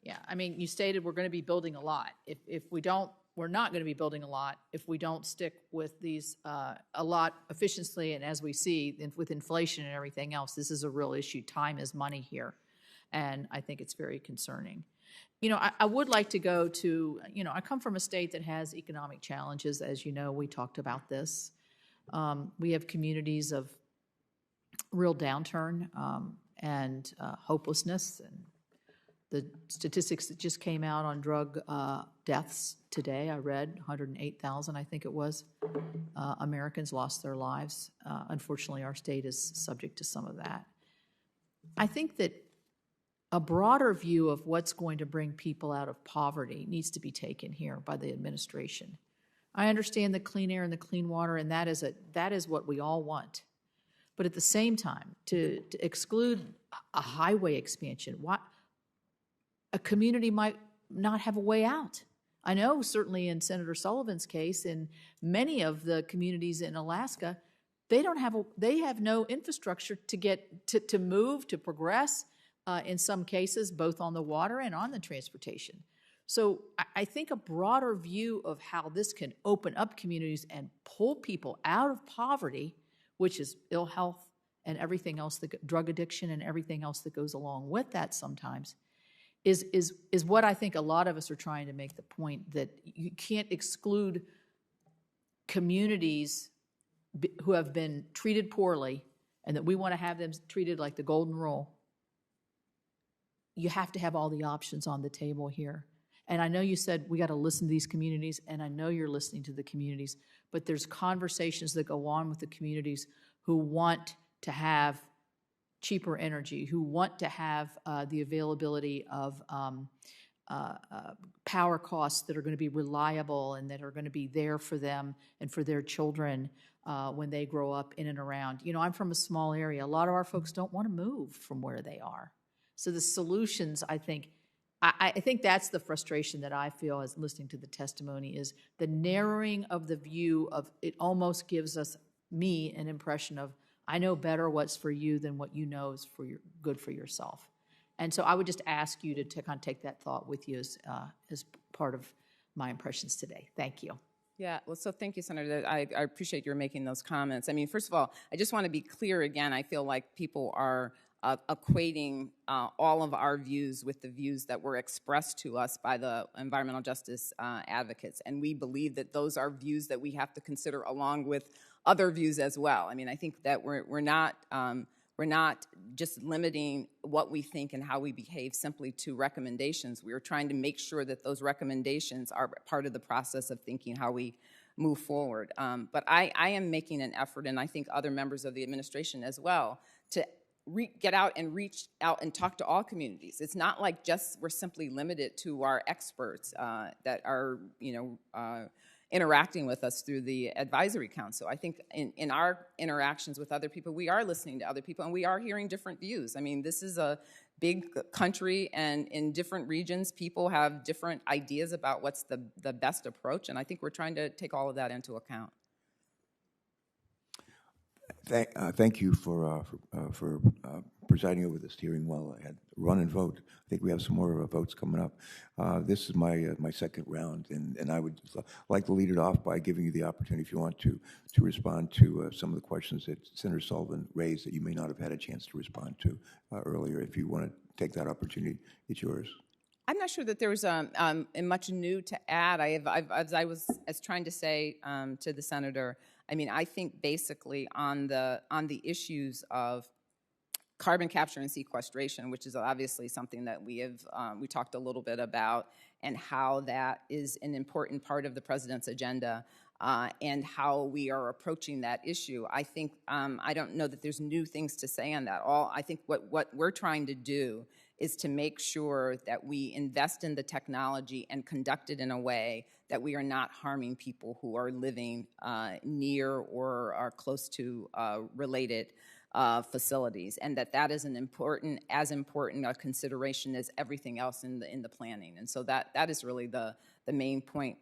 Yeah, I mean, you stated we're going to be building a lot. If we don't, we're not going to be building a lot if we don't stick with these a lot efficiently. And as we see with inflation and everything else, this is a real issue. Time is money here, and I think it's very concerning. You know, I would like to go to, I come from a state that has economic challenges. As you know, we talked about this. We have communities of real downturn and hopelessness. And the statistics that just came out on drug deaths today, I read 108,000, I think it was, Americans lost their lives. Unfortunately, our state is subject to some of that. I think that a broader view of what's going to bring people out of poverty needs to be taken here by the administration. I understand the clean air and the clean water, and that is what we all want. But at the same time, to exclude a highway expansion, a community might not have a way out. I know certainly in Senator Sullivan's case, in many of the communities in Alaska, they have no infrastructure to get to move, to progress. In some cases, both on the water and on the transportation. So I think a broader view of how this can open up communities and pull people out of poverty, which is ill health and everything else, drug addiction and everything else that goes along with that sometimes, is what I think a lot of us are trying to make the point that you can't exclude communities who have been treated poorly and that we want to have them treated like the golden rule, you have to have all the options on the table here. And I know you said we got to listen to these communities, and I know you're listening to the communities, but there's conversations that go on with the communities who want to have cheaper energy, who want to have the availability of power costs that are going to be reliable and that are going to be there for them and for their children when they grow up in and around. You know, I'm from a small area. A lot of our folks don't want to move from where they are. So the solutions, I think that's the frustration that I feel as listening to the testimony is the narrowing of the view of it almost gives me an impression of I know better what's for you than what you know is for good for yourself. And so I would just ask you to kind of take that thought with you as part of my impressions today. Thank you. Yeah, well, so thank you, Senator. I appreciate your making those comments. I mean, first of all, I just want to be clear again. I feel like people are equating all of our views with the views that were expressed to us by the environmental justice advocates. And we believe that those are views that we have to consider along with other views as well. I mean, I think that we're not just limiting what we think and how we behave simply to recommendations. We are trying to make sure that those recommendations are part of the process of thinking how we move forward. But I am making an effort, and I think other members of the administration as well, to get out and reach out and talk to all communities. It's not like just we're simply limited to our experts that are, interacting with us through the advisory council. I think in our interactions with other people, we are listening to other people and we are hearing different views. I mean, this is a big country, and in different regions, people have different ideas about what's the best approach, and I think we're trying to take all of that into account. Thank you for presiding over this hearing while I had run and vote. I think we have some more votes coming up. This is my second round, and I would like to lead it off by giving you the opportunity, if you want to respond to some of the questions that Senator Sullivan raised that you may not have had a chance to respond to earlier. If you want to take that opportunity, it's yours. I'm not sure that there was much new to add. As I was trying to say to the senator, I mean, I think basically on the issues of carbon capture and sequestration, which is obviously something that we talked a little bit about, and how that is an important part of the president's agenda, and how we are approaching that issue. I think I don't know that there's new things to say on that. I think what we're trying to do is to make sure that we invest in the technology and conduct it in a way that we are not harming people who are living near or are close to related facilities, and that is as important a consideration as everything else in the planning. And so that is really the main point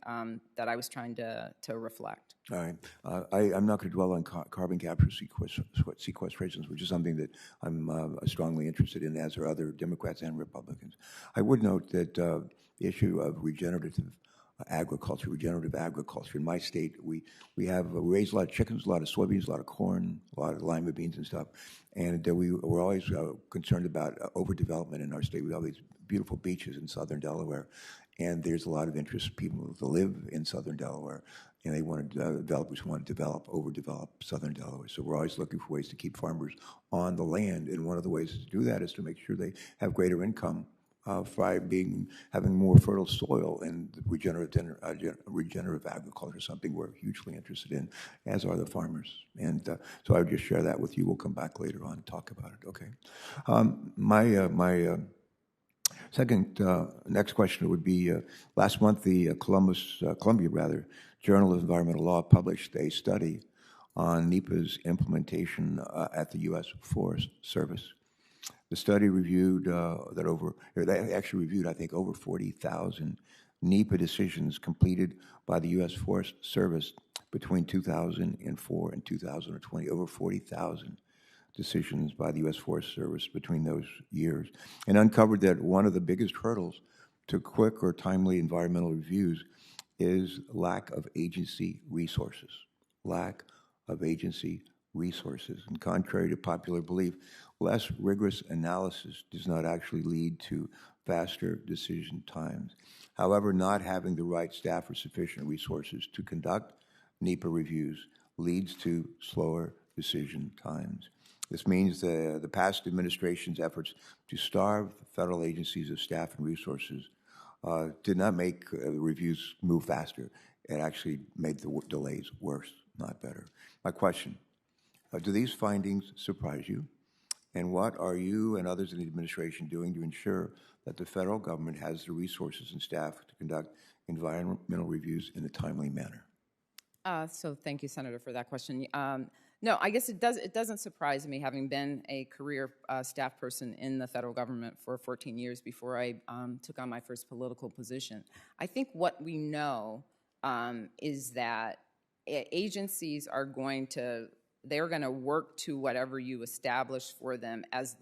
that I was trying to reflect. All right. I'm not going to dwell on carbon capture sequestrations, which is something that I'm strongly interested in, as are other Democrats and Republicans. I would note that the issue of regenerative agriculture. In my state, we raise a lot of chickens, a lot of soybeans, a lot of corn, a lot of lima beans and stuff. And we're always concerned about overdevelopment in our state. We have these beautiful beaches in southern Delaware, and there's a lot of interest, people to live in southern Delaware, and they want to, developers want to overdevelop southern Delaware. So we're always looking for ways to keep farmers on the land, and one of the ways to do that is to make sure they have greater income by having more fertile soil, and regenerative agriculture, something we're hugely interested in, as are the farmers. And so I would just share that with you. We'll come back later on and talk about it. Okay. My next question would be: last month, the Columbia Journal of Environmental Law published a study on NEPA's implementation at the U.S. Forest Service. The study reviewed they actually reviewed, I think, over 40,000 NEPA decisions completed by the U.S. Forest Service between 2004 and 2020. Over 40,000 decisions by the U.S. Forest Service between those years, and uncovered that one of the biggest hurdles to quick or timely environmental reviews is lack of agency resources. Lack of agency resources. And contrary to popular belief, less rigorous analysis does not actually lead to faster decision times. However, not having the right staff or sufficient resources to conduct NEPA reviews leads to slower decision times. This means the past administration's efforts to starve federal agencies of staff and resources did not make reviews move faster. It actually made the delays worse, not better. My question, do these findings surprise you? And what are you and others in the administration doing to ensure that the federal government has the resources and staff to conduct environmental reviews in a timely manner? So thank you, Senator, for that question. No, I guess it doesn't surprise me, having been a career staff person in the federal government for 14 years before I took on my first political position. I think what we know is that agencies are going to work to whatever you establish for them as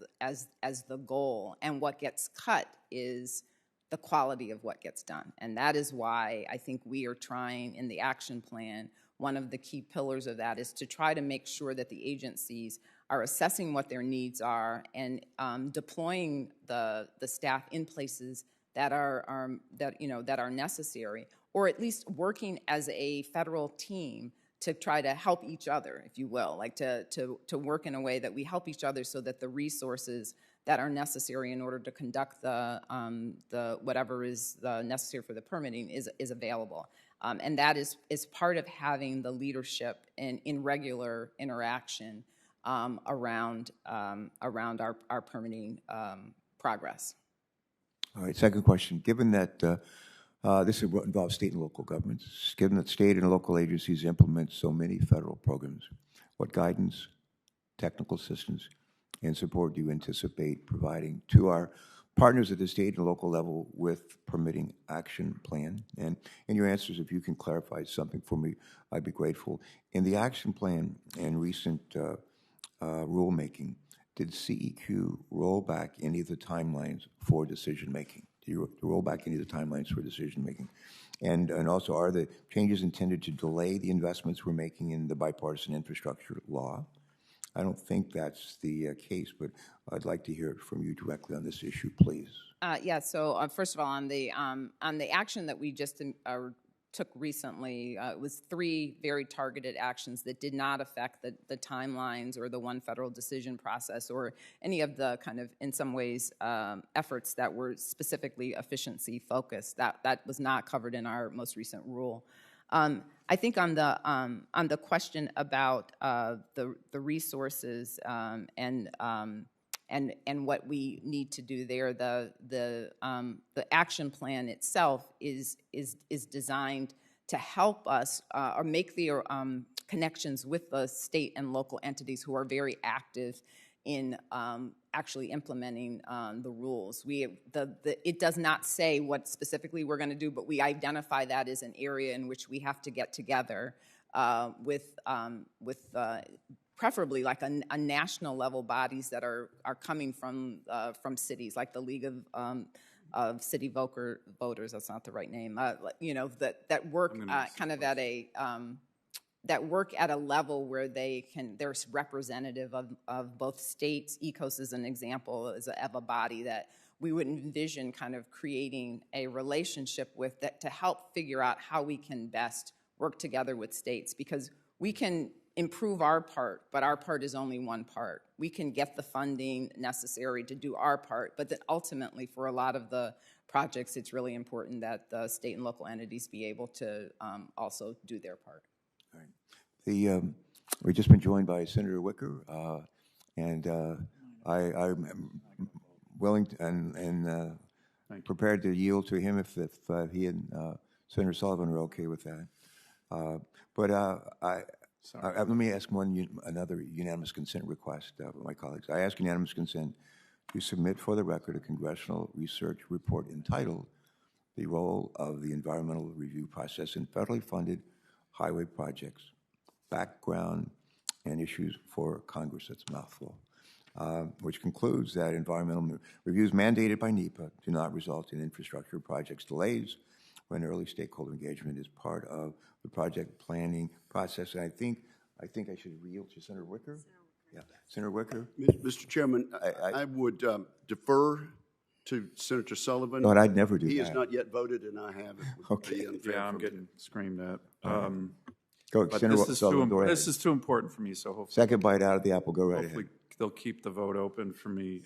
the goal, and what gets cut is the quality of what gets done. And that is why I think we are trying in the action plan, one of the key pillars of that is to try to make sure that the agencies are assessing what their needs are and deploying the staff in places that are necessary, or at least working as a federal team to try to help each other, if you will, like to work in a way that we help each other so that the resources that are necessary in order to conduct the whatever is necessary for the permitting is available. And that is part of having the leadership in regular interaction around our permitting progress. All right, second question. Given that this involves state and local governments, given that state and local agencies implement so many federal programs, what guidance, technical assistance, and support do you anticipate providing to our partners at the state and local level with permitting action plan? And in your answers, if you can clarify something for me, I'd be grateful. In the action plan and recent rulemaking, did CEQ roll back any of the timelines for decision making? Do you roll back any of the timelines for decision making? And also, are the changes intended to delay the investments we're making in the bipartisan infrastructure law? I don't think that's the case, but I'd like to hear it from you directly on this issue, please. Yeah. So first of all, on the action that we just took recently, it was 3 very targeted actions that did not affect the timelines or the one federal decision process or any of the kind of, in some ways, efforts that were specifically efficiency focused. That was not covered in our most recent rule. I think on the question about the resources and what we need to do there, the action plan itself is designed to help us or make the connections with the state and local entities who are very active in actually implementing the rules. It does not say what specifically we're going to do, but we identify that as an area in which we have to get together with preferably like a national level bodies that are coming from cities, like the League of City Voters. That's not the right name. That work kind of at a that work at a level where they're representative of both states. ECOS is an example of a body that we would envision kind of creating a relationship with that to help figure out how we can best work together with states, because we can improve our part, but our part is only one part. We can get the funding necessary to do our part, but then ultimately for a lot of the projects, it's really important that the state and local entities be able to also do their part. All right. We've just been joined by Senator Wicker, and I'm willing to, and prepared to yield to him if he and Senator Sullivan are okay with that. Let me ask another unanimous consent request of my colleagues. I ask unanimous consent to submit for the record a congressional research report entitled "The Role of the Environmental Review Process in Federally Funded Highway Projects, Background and Issues for Congress." That's a mouthful. Which concludes that environmental reviews mandated by NEPA do not result in infrastructure projects delays when early stakeholder engagement is part of the project planning process. And I think I should yield to Senator Wicker. Yeah, Senator Wicker. Mr. Chairman, I would defer to Senator Sullivan. But I'd never do that. He has not yet voted, and I have. Okay. Yeah, I'm getting screamed at. Go, But Senator this is Sullivan, go ahead. this is too important for me, so hopefully. Second bite out of the apple, go right Hopefully ahead. they'll keep the vote open for me.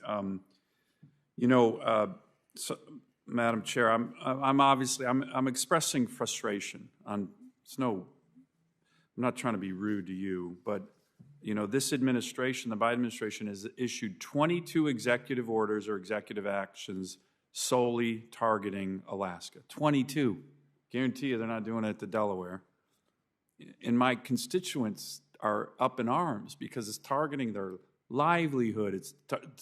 So, Madam Chair, I'm expressing frustration on, I'm not trying to be rude to you, but, this administration, the Biden administration, has issued 22 executive orders or executive actions solely targeting Alaska. 22. Guarantee you they're not doing it to Delaware. And my constituents are up in arms because it's targeting their livelihood. It's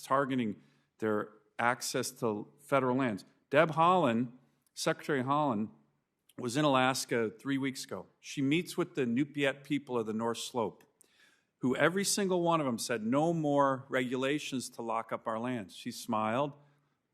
targeting their access to federal lands. Deb Haaland, Secretary Haaland, was in Alaska 3 weeks ago. She meets with the Nupiat people of the North Slope, who every single one of them said, no more regulations to lock up our lands. She smiled,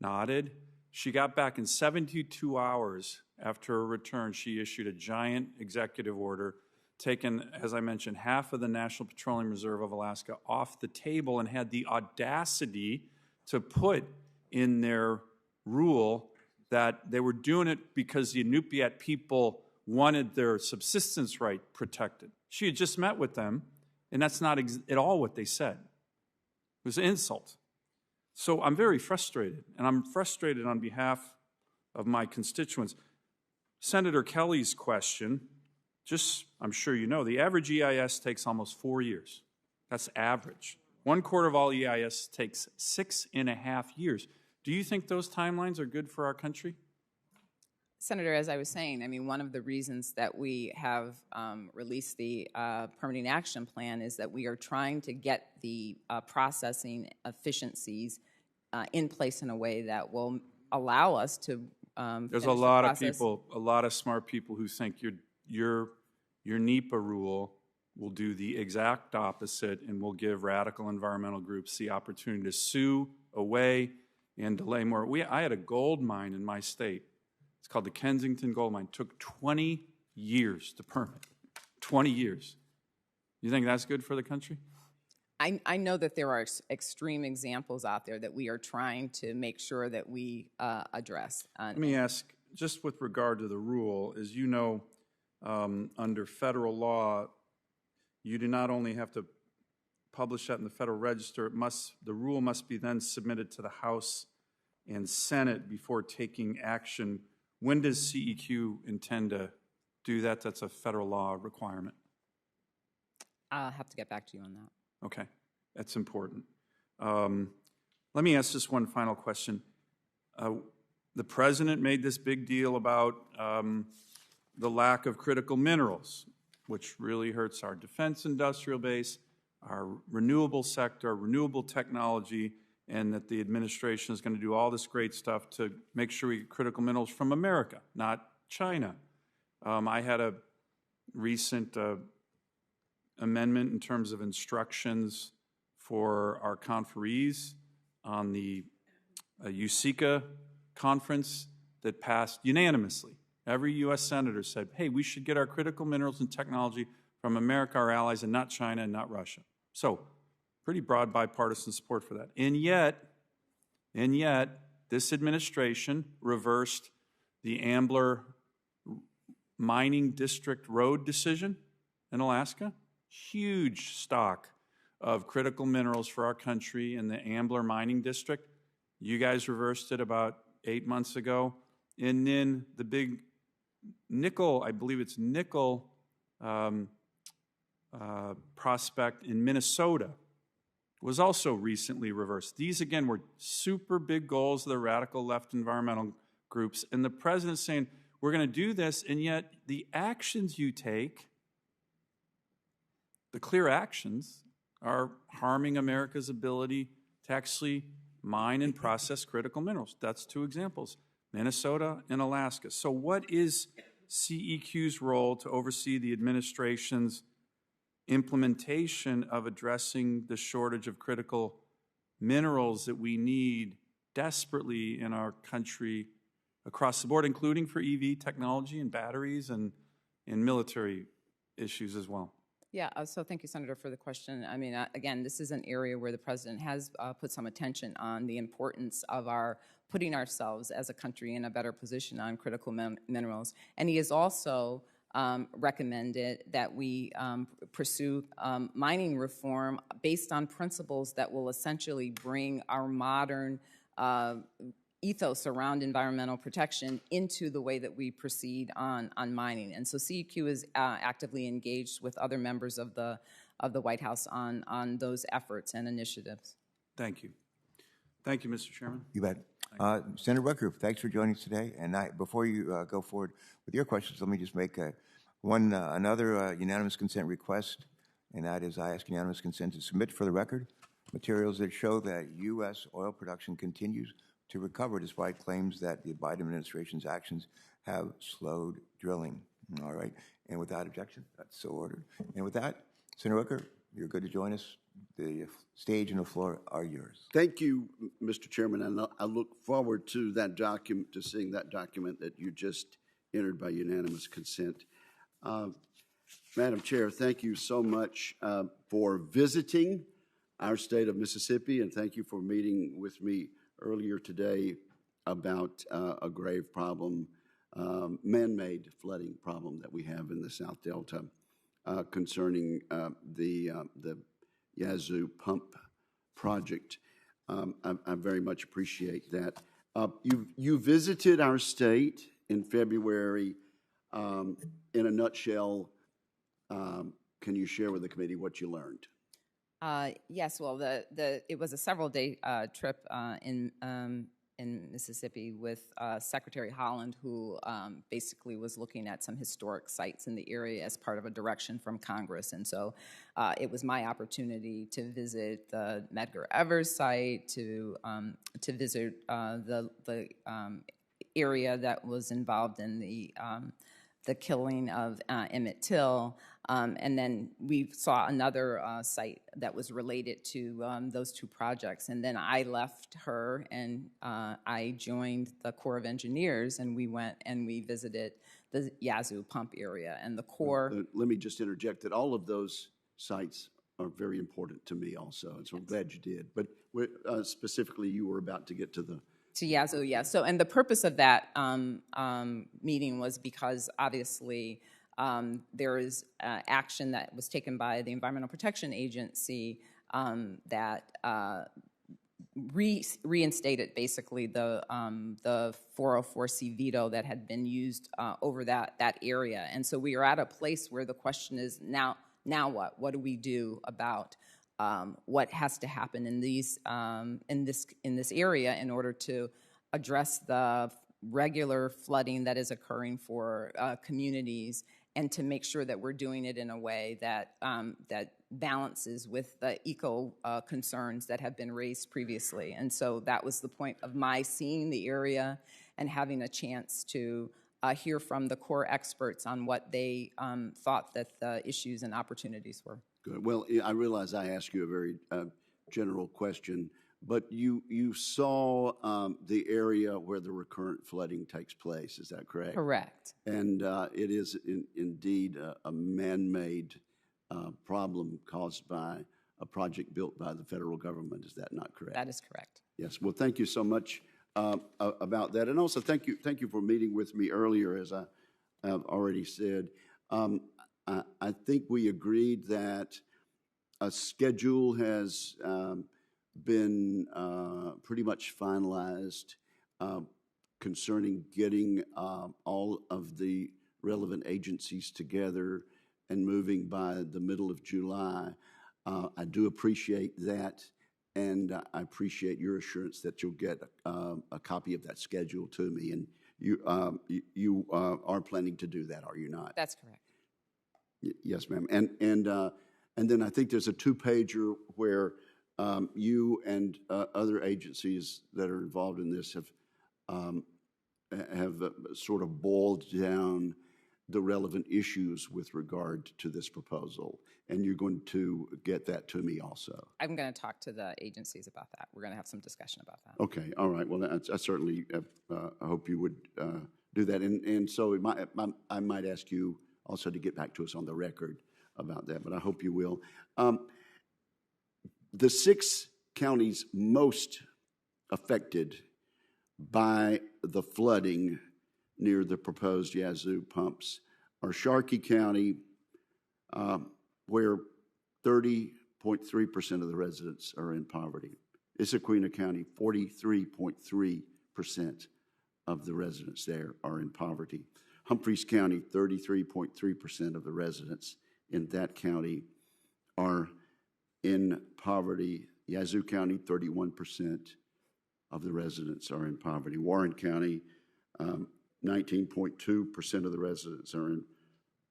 nodded. She got back in 72 hours after her return. She issued a giant executive order, taken, as I mentioned, half of the National Petroleum Reserve of Alaska off the table, and had the audacity to put in their rule that they were doing it because the Inupiat people wanted their subsistence right protected. She had just met with them, and that's not at all what they said. It was an insult. So I'm very frustrated, and I'm frustrated on behalf of my constituents. Senator Kelly's question, I'm sure you know, the average EIS takes almost 4 years. That's average. 1/4 of all EIS takes 6.5 years. Do you think those timelines are good for our country? Senator, as I was saying, one of the reasons that we have released the permitting action plan is that we are trying to get the processing efficiencies in place in a way that will allow us to There's a lot of people, a lot of smart people who think your NEPA rule will do the exact opposite and will give radical environmental groups the opportunity to sue away and delay more. I had a gold mine in my state. It's called the Kensington Gold Mine. It took 20 years to permit. 20 years. You think that's good for the country? I know that there are extreme examples out there that we are trying to make sure that we address. Let me ask, just with regard to the rule, as you know, under federal law, you do not only have to publish that in the Federal Register, the rule must be then submitted to the House and Senate before taking action. When does CEQ intend to do that? That's a federal law requirement. I'll have to get back to you on that. Okay, that's important. Let me ask just one final question. The president made this big deal about the lack of critical minerals, which really hurts our defense industrial base, our renewable sector, our renewable technology, and that the administration is going to do all this great stuff to make sure we get critical minerals from America, not China. I had a recent amendment in terms of instructions for our conferees on the USICA conference that passed unanimously. Every U.S. senator said, hey, we should get our critical minerals and technology from America, our allies, and not China and not Russia. So, pretty broad bipartisan support for that. And yet, this administration reversed the Ambler mining district road decision in Alaska. Huge stock of critical minerals for our country in the Ambler mining district. You guys reversed it about 8 months ago. And then the big nickel, I believe it's nickel prospect in Minnesota was also recently reversed. These, again, were super big goals of the radical left environmental groups. And the president's saying, we're going to do this, and yet the actions you take, the clear actions, are harming America's ability to actually mine and process critical minerals. That's two examples, Minnesota and Alaska. So what is CEQ's role to oversee the administration's implementation of addressing the shortage of critical minerals that we need desperately in our country across the board, including for EV technology and batteries and military issues as well? Yeah, so thank you, Senator, for the question. Again, this is an area where the president has put some attention on the importance of putting ourselves as a country in a better position on critical minerals. And he has also recommended that we pursue mining reform based on principles that will essentially bring our modern ethos around environmental protection into the way that we proceed on mining. And so CEQ is actively engaged with other members of the White House on those efforts and initiatives. Thank you. Thank you, Mr. Chairman. You bet. Senator Rucker, thanks for joining us today. And before you go forward with your questions, let me just make another unanimous consent request, and that is I ask unanimous consent to submit for the record materials that show that U.S. oil production continues to recover despite claims that the Biden administration's actions have slowed drilling. All right. And without objection, that's so ordered. And with that, Senator Rucker, you're good to join us. The stage and the floor are yours. Thank you, Mr. Chairman, and I look forward to that document, to seeing that document that you just entered by unanimous consent. Madam Chair, thank you so much for visiting our state of Mississippi, and thank you for meeting with me earlier today about a grave problem, man-made flooding problem that we have in the South Delta concerning the Yazoo pump project. I very much appreciate that. You visited our state in February. In a nutshell, can you share with the committee what you learned? Yes, well, it was a several-day trip in Mississippi with Secretary Holland, who basically was looking at some historic sites in the area as part of a direction from Congress. And so it was my opportunity to visit the Medgar Evers site, to visit the area that was involved in the killing of Emmett Till. And then we saw another site that was related to those two projects. And then I left her and I joined the Corps of Engineers, and we went and we visited the Yazoo pump area and the Corps. Let me just interject that all of those sites are very important to me also, and so I'm glad you did. But specifically, you were about to get to the... To Yazoo, yes. So, and the purpose of that meeting was because obviously there is action that was taken by the Environmental Protection Agency that reinstated basically the 404C veto that had been used over that area. And so we are at a place where the question is now what? What do we do about what has to happen in these in this area in order to address the regular flooding that is occurring for communities, and to make sure that we're doing it in a way that that balances with the eco concerns that have been raised previously. And so that was the point of my seeing the area and having a chance to hear from the Corps experts on what they thought that the issues and opportunities were. Good. Well, I realize I asked you a very general question, but you saw the area where the recurrent flooding takes place. Is that correct? Correct. And it is indeed a man-made problem caused by a project built by the federal government. Is that not correct? That is correct. Yes. Well, thank you so much about that, and also thank you for meeting with me earlier. As I have already said, I think we agreed that a schedule has been pretty much finalized concerning getting all of the relevant agencies together and moving by the middle of July. I do appreciate that, and I appreciate your assurance that you'll get a copy of that schedule to me. And you are planning to do that, are you not? That's correct. Yes, ma'am. And then I think there's a two-pager where you and other agencies that are involved in this have sort of boiled down the relevant issues with regard to this proposal, and you're going to get that to me also. I'm going to talk to the agencies about that. We're going to have some discussion about that. Okay, all right. Well, I certainly hope you would do that. And so I might ask you also to get back to us on the record about that, but I hope you will. The 6 counties most affected by the flooding near the proposed Yazoo pumps are Sharkey County, where 30.3% of the residents are in poverty. Issaquah County, 43.3% of the residents there are in poverty. Humphreys County, 33.3% of the residents in that county are in poverty. Yazoo County, 31% of the residents are in poverty. Warren County, 19.2% of the residents are in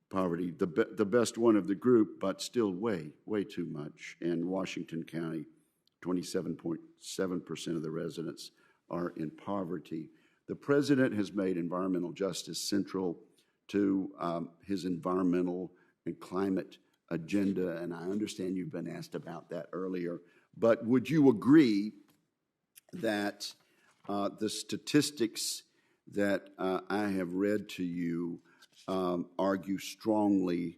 poverty. The best one of the group, but still way too much. And Washington County, 27.7% of the residents are in poverty. The president has made environmental justice central to his environmental and climate agenda, and I understand you've been asked about that earlier, but would you agree that the statistics that I have read to you argue strongly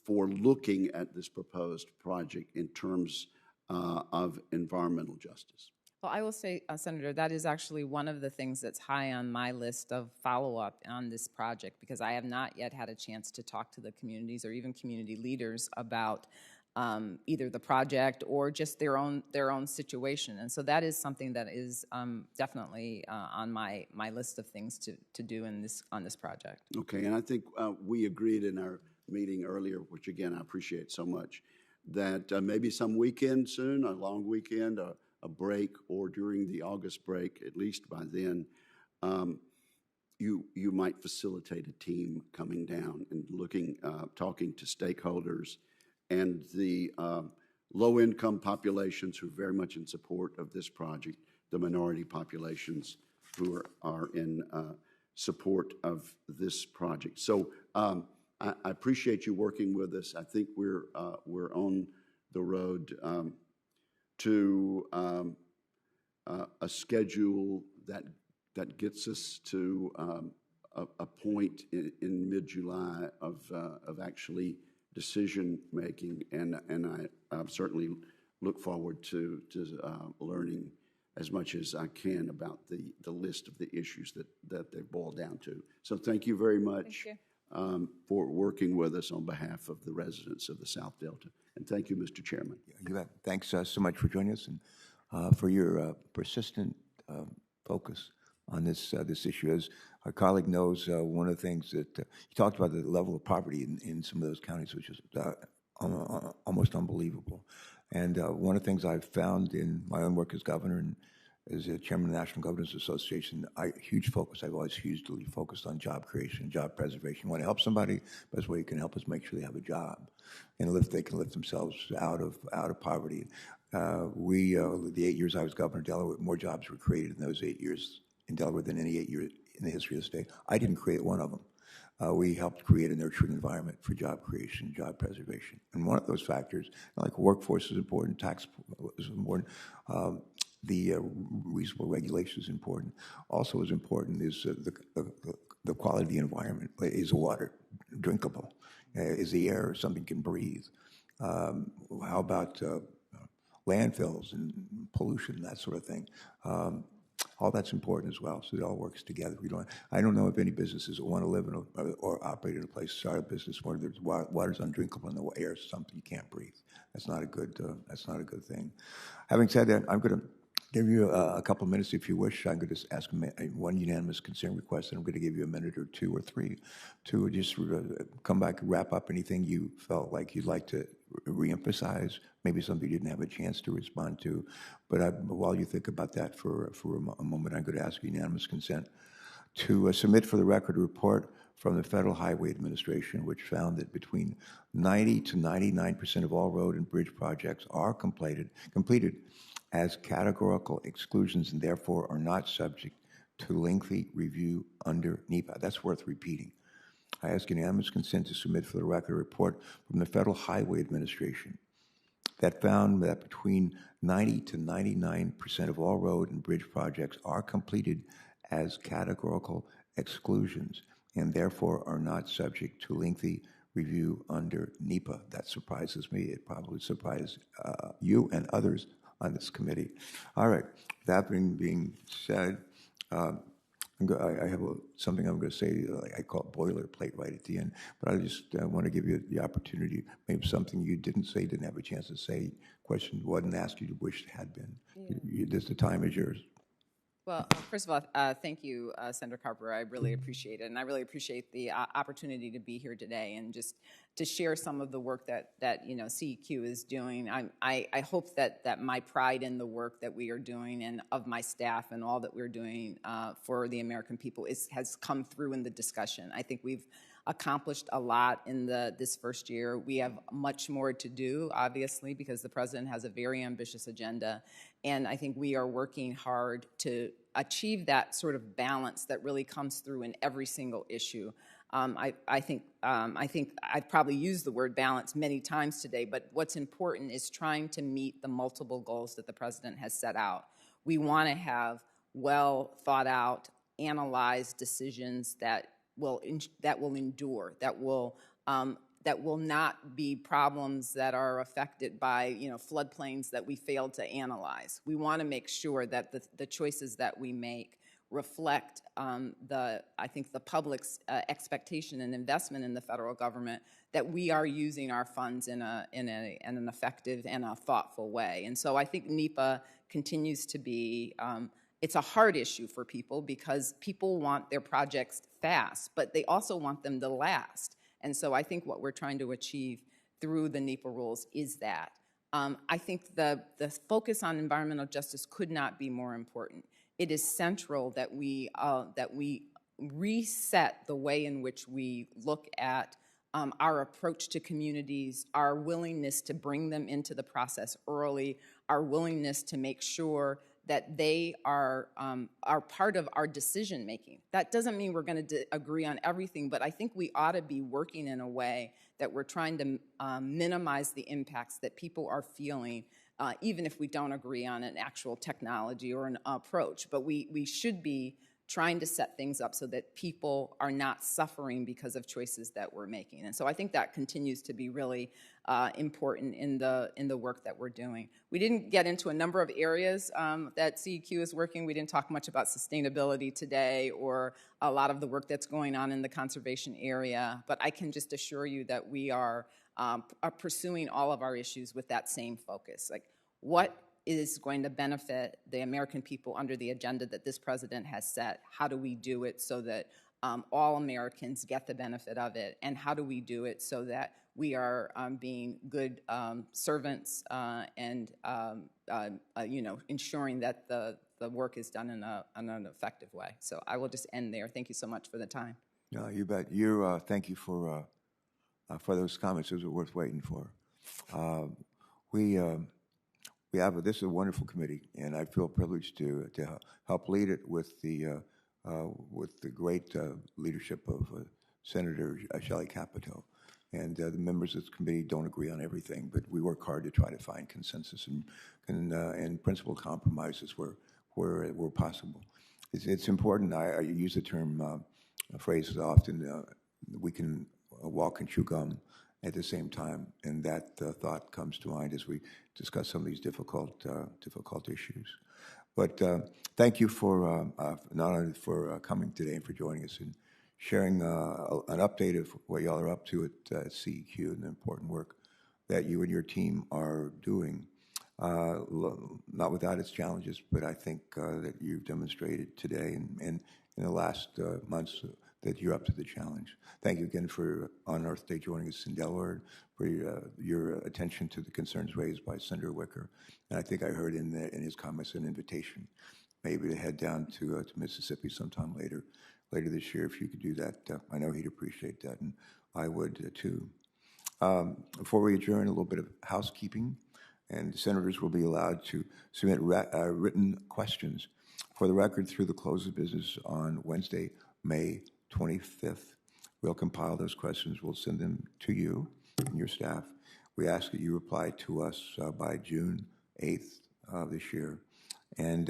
for looking at this proposed project in terms of environmental justice? Well, I will say, Senator, that is actually one of the things that's high on my list of follow-up on this project, because I have not yet had a chance to talk to the communities or even community leaders about either the project or just their own situation. And so that is something that is definitely on my list of things to do on this project. Okay, and I think we agreed in our meeting earlier, which again I appreciate so much, that maybe some weekend soon, a long weekend, a break, or during the August break, at least by then, you might facilitate a team coming down and talking to stakeholders and the low-income populations who are very much in support of this project, the minority populations who are in support of this project. So I appreciate you working with us. I think we're on the road to a schedule that gets us to a point in mid-July of actually decision making, and I certainly look forward to learning as much as I can about the list of the issues that they boil down to. So thank you very much for working with us on behalf of the residents of the South Delta. And thank you, Mr. Chairman. You bet. Thanks so much for joining us and for your persistent focus on this issue. As our colleague knows, one of the things that he talked about, the level of poverty in some of those counties, which is almost unbelievable. And one of the things I've found in my own work as governor and as a chairman of the National Governors Association, I've always hugely focused on job creation, job preservation. You want to help somebody, the best way you can help is make sure they have a job and they can lift themselves out of poverty. The 8 years I was governor of Delaware, more jobs were created in those 8 years in Delaware than any 8 years in the history of the state. I didn't create one of them. We helped create a nurturing environment for job creation, job preservation. And one of those factors, like workforce is important, tax is important, the reasonable regulation is important. Also as important is the quality of the environment. Is the water drinkable? Is the air something you can breathe? How about landfills and pollution, that sort of thing? All that's important as well, so it all works together. I don't know of any businesses that want to live in or operate in a place, start a business where the water's undrinkable and the air is something you can't breathe. That's not a good thing. Having said that, I'm going to give you a couple of minutes if you wish. I'm going to ask one unanimous consent request, and I'm going to give you a minute or two or three to just come back and wrap up anything you felt like you'd like to reemphasize, maybe something you didn't have a chance to respond to. But while you think about that for a moment, I'm going to ask unanimous consent to submit for the record a report from the Federal Highway Administration, which found that between 90 to 99% of all road and bridge projects are completed as categorical exclusions and therefore are not subject to lengthy review under NEPA. That's worth repeating. I ask unanimous consent to submit for the record a report from the Federal Highway Administration that found that between 90 to 99% of all road and bridge projects are completed as categorical exclusions and therefore are not subject to lengthy review under NEPA. That surprises me. It probably surprised you and others on this committee. All right, that being said, I have something I'm going to say, I call it boilerplate right at the end, but I just want to give you the opportunity, maybe something you didn't say, didn't have a chance to say, question wasn't asked you wish had been. The time is yours. Well, first of all, thank you, Senator Carper. I really appreciate it, and I really appreciate the opportunity to be here today and just to share some of the work that CEQ is doing. I hope that my pride in the work that we are doing and of my staff and all that we're doing for the American people has come through in the discussion. I think we've accomplished a lot in this first year. We have much more to do, obviously, because the president has a very ambitious agenda, and I think we are working hard to achieve that sort of balance that really comes through in every single issue. I think I've probably used the word balance many times today, but what's important is trying to meet the multiple goals that the president has set out. We want to have well thought out, analyzed decisions that will endure, that will not be problems that are affected by floodplains that we failed to analyze. We want to make sure that the choices that we make reflect I think the public's expectation and investment in the federal government, that we are using our funds in an effective and a thoughtful way. And so I think NEPA continues to be it's a hard issue for people because people want their projects fast, but they also want them to last. And so I think what we're trying to achieve through the NEPA rules is that. I think the focus on environmental justice could not be more important. It is central that we reset the way in which we look at our approach to communities, our willingness to bring them into the process early, our willingness to make sure that they are part of our decision making. That doesn't mean we're going to agree on everything, but I think we ought to be working in a way that we're trying to minimize the impacts that people are feeling, even if we don't agree on an actual technology or an approach. But we should be trying to set things up so that people are not suffering because of choices that we're making. And so I think that continues to be really important in the work that we're doing. We didn't get into a number of areas that CEQ is working. We didn't talk much about sustainability today or a lot of the work that's going on in the conservation area, but I can just assure you that we are pursuing all of our issues with that same focus. Like, what is going to benefit the American people under the agenda that this president has set? How do we do it so that all Americans get the benefit of it? And how do we do it so that we are being good servants and ensuring that the work is done in an effective way? So I will just end there. Thank you so much for the time. No, you bet. Thank you for those comments. Those are worth waiting for. This is a wonderful committee, and I feel privileged to help lead it with the great leadership of Senator Shelley Capito. And the members of this committee don't agree on everything, but we work hard to try to find consensus and principled compromises where possible. It's important. I use the term phrases often. We can walk and chew gum at the same time, and that thought comes to mind as we discuss some of these difficult issues. But thank you for not only for coming today and for joining us and sharing an update of what y'all are up to at CEQ and the important work that you and your team are doing. Not without its challenges, but I think that you've demonstrated today and in the last months that you're up to the challenge. Thank you again for on Earth Day joining us in Delaware, for your attention to the concerns raised by Senator Wicker. And I think I heard in his comments an invitation maybe to head down to Mississippi sometime later this year. If you could do that, I know he'd appreciate that, and I would too. Before we adjourn, a little bit of housekeeping, and the senators will be allowed to submit written questions for the record through the close of business on Wednesday, May 25th. We'll compile those questions. We'll send them to you and your staff. We ask that you reply to us by June 8th of this year. And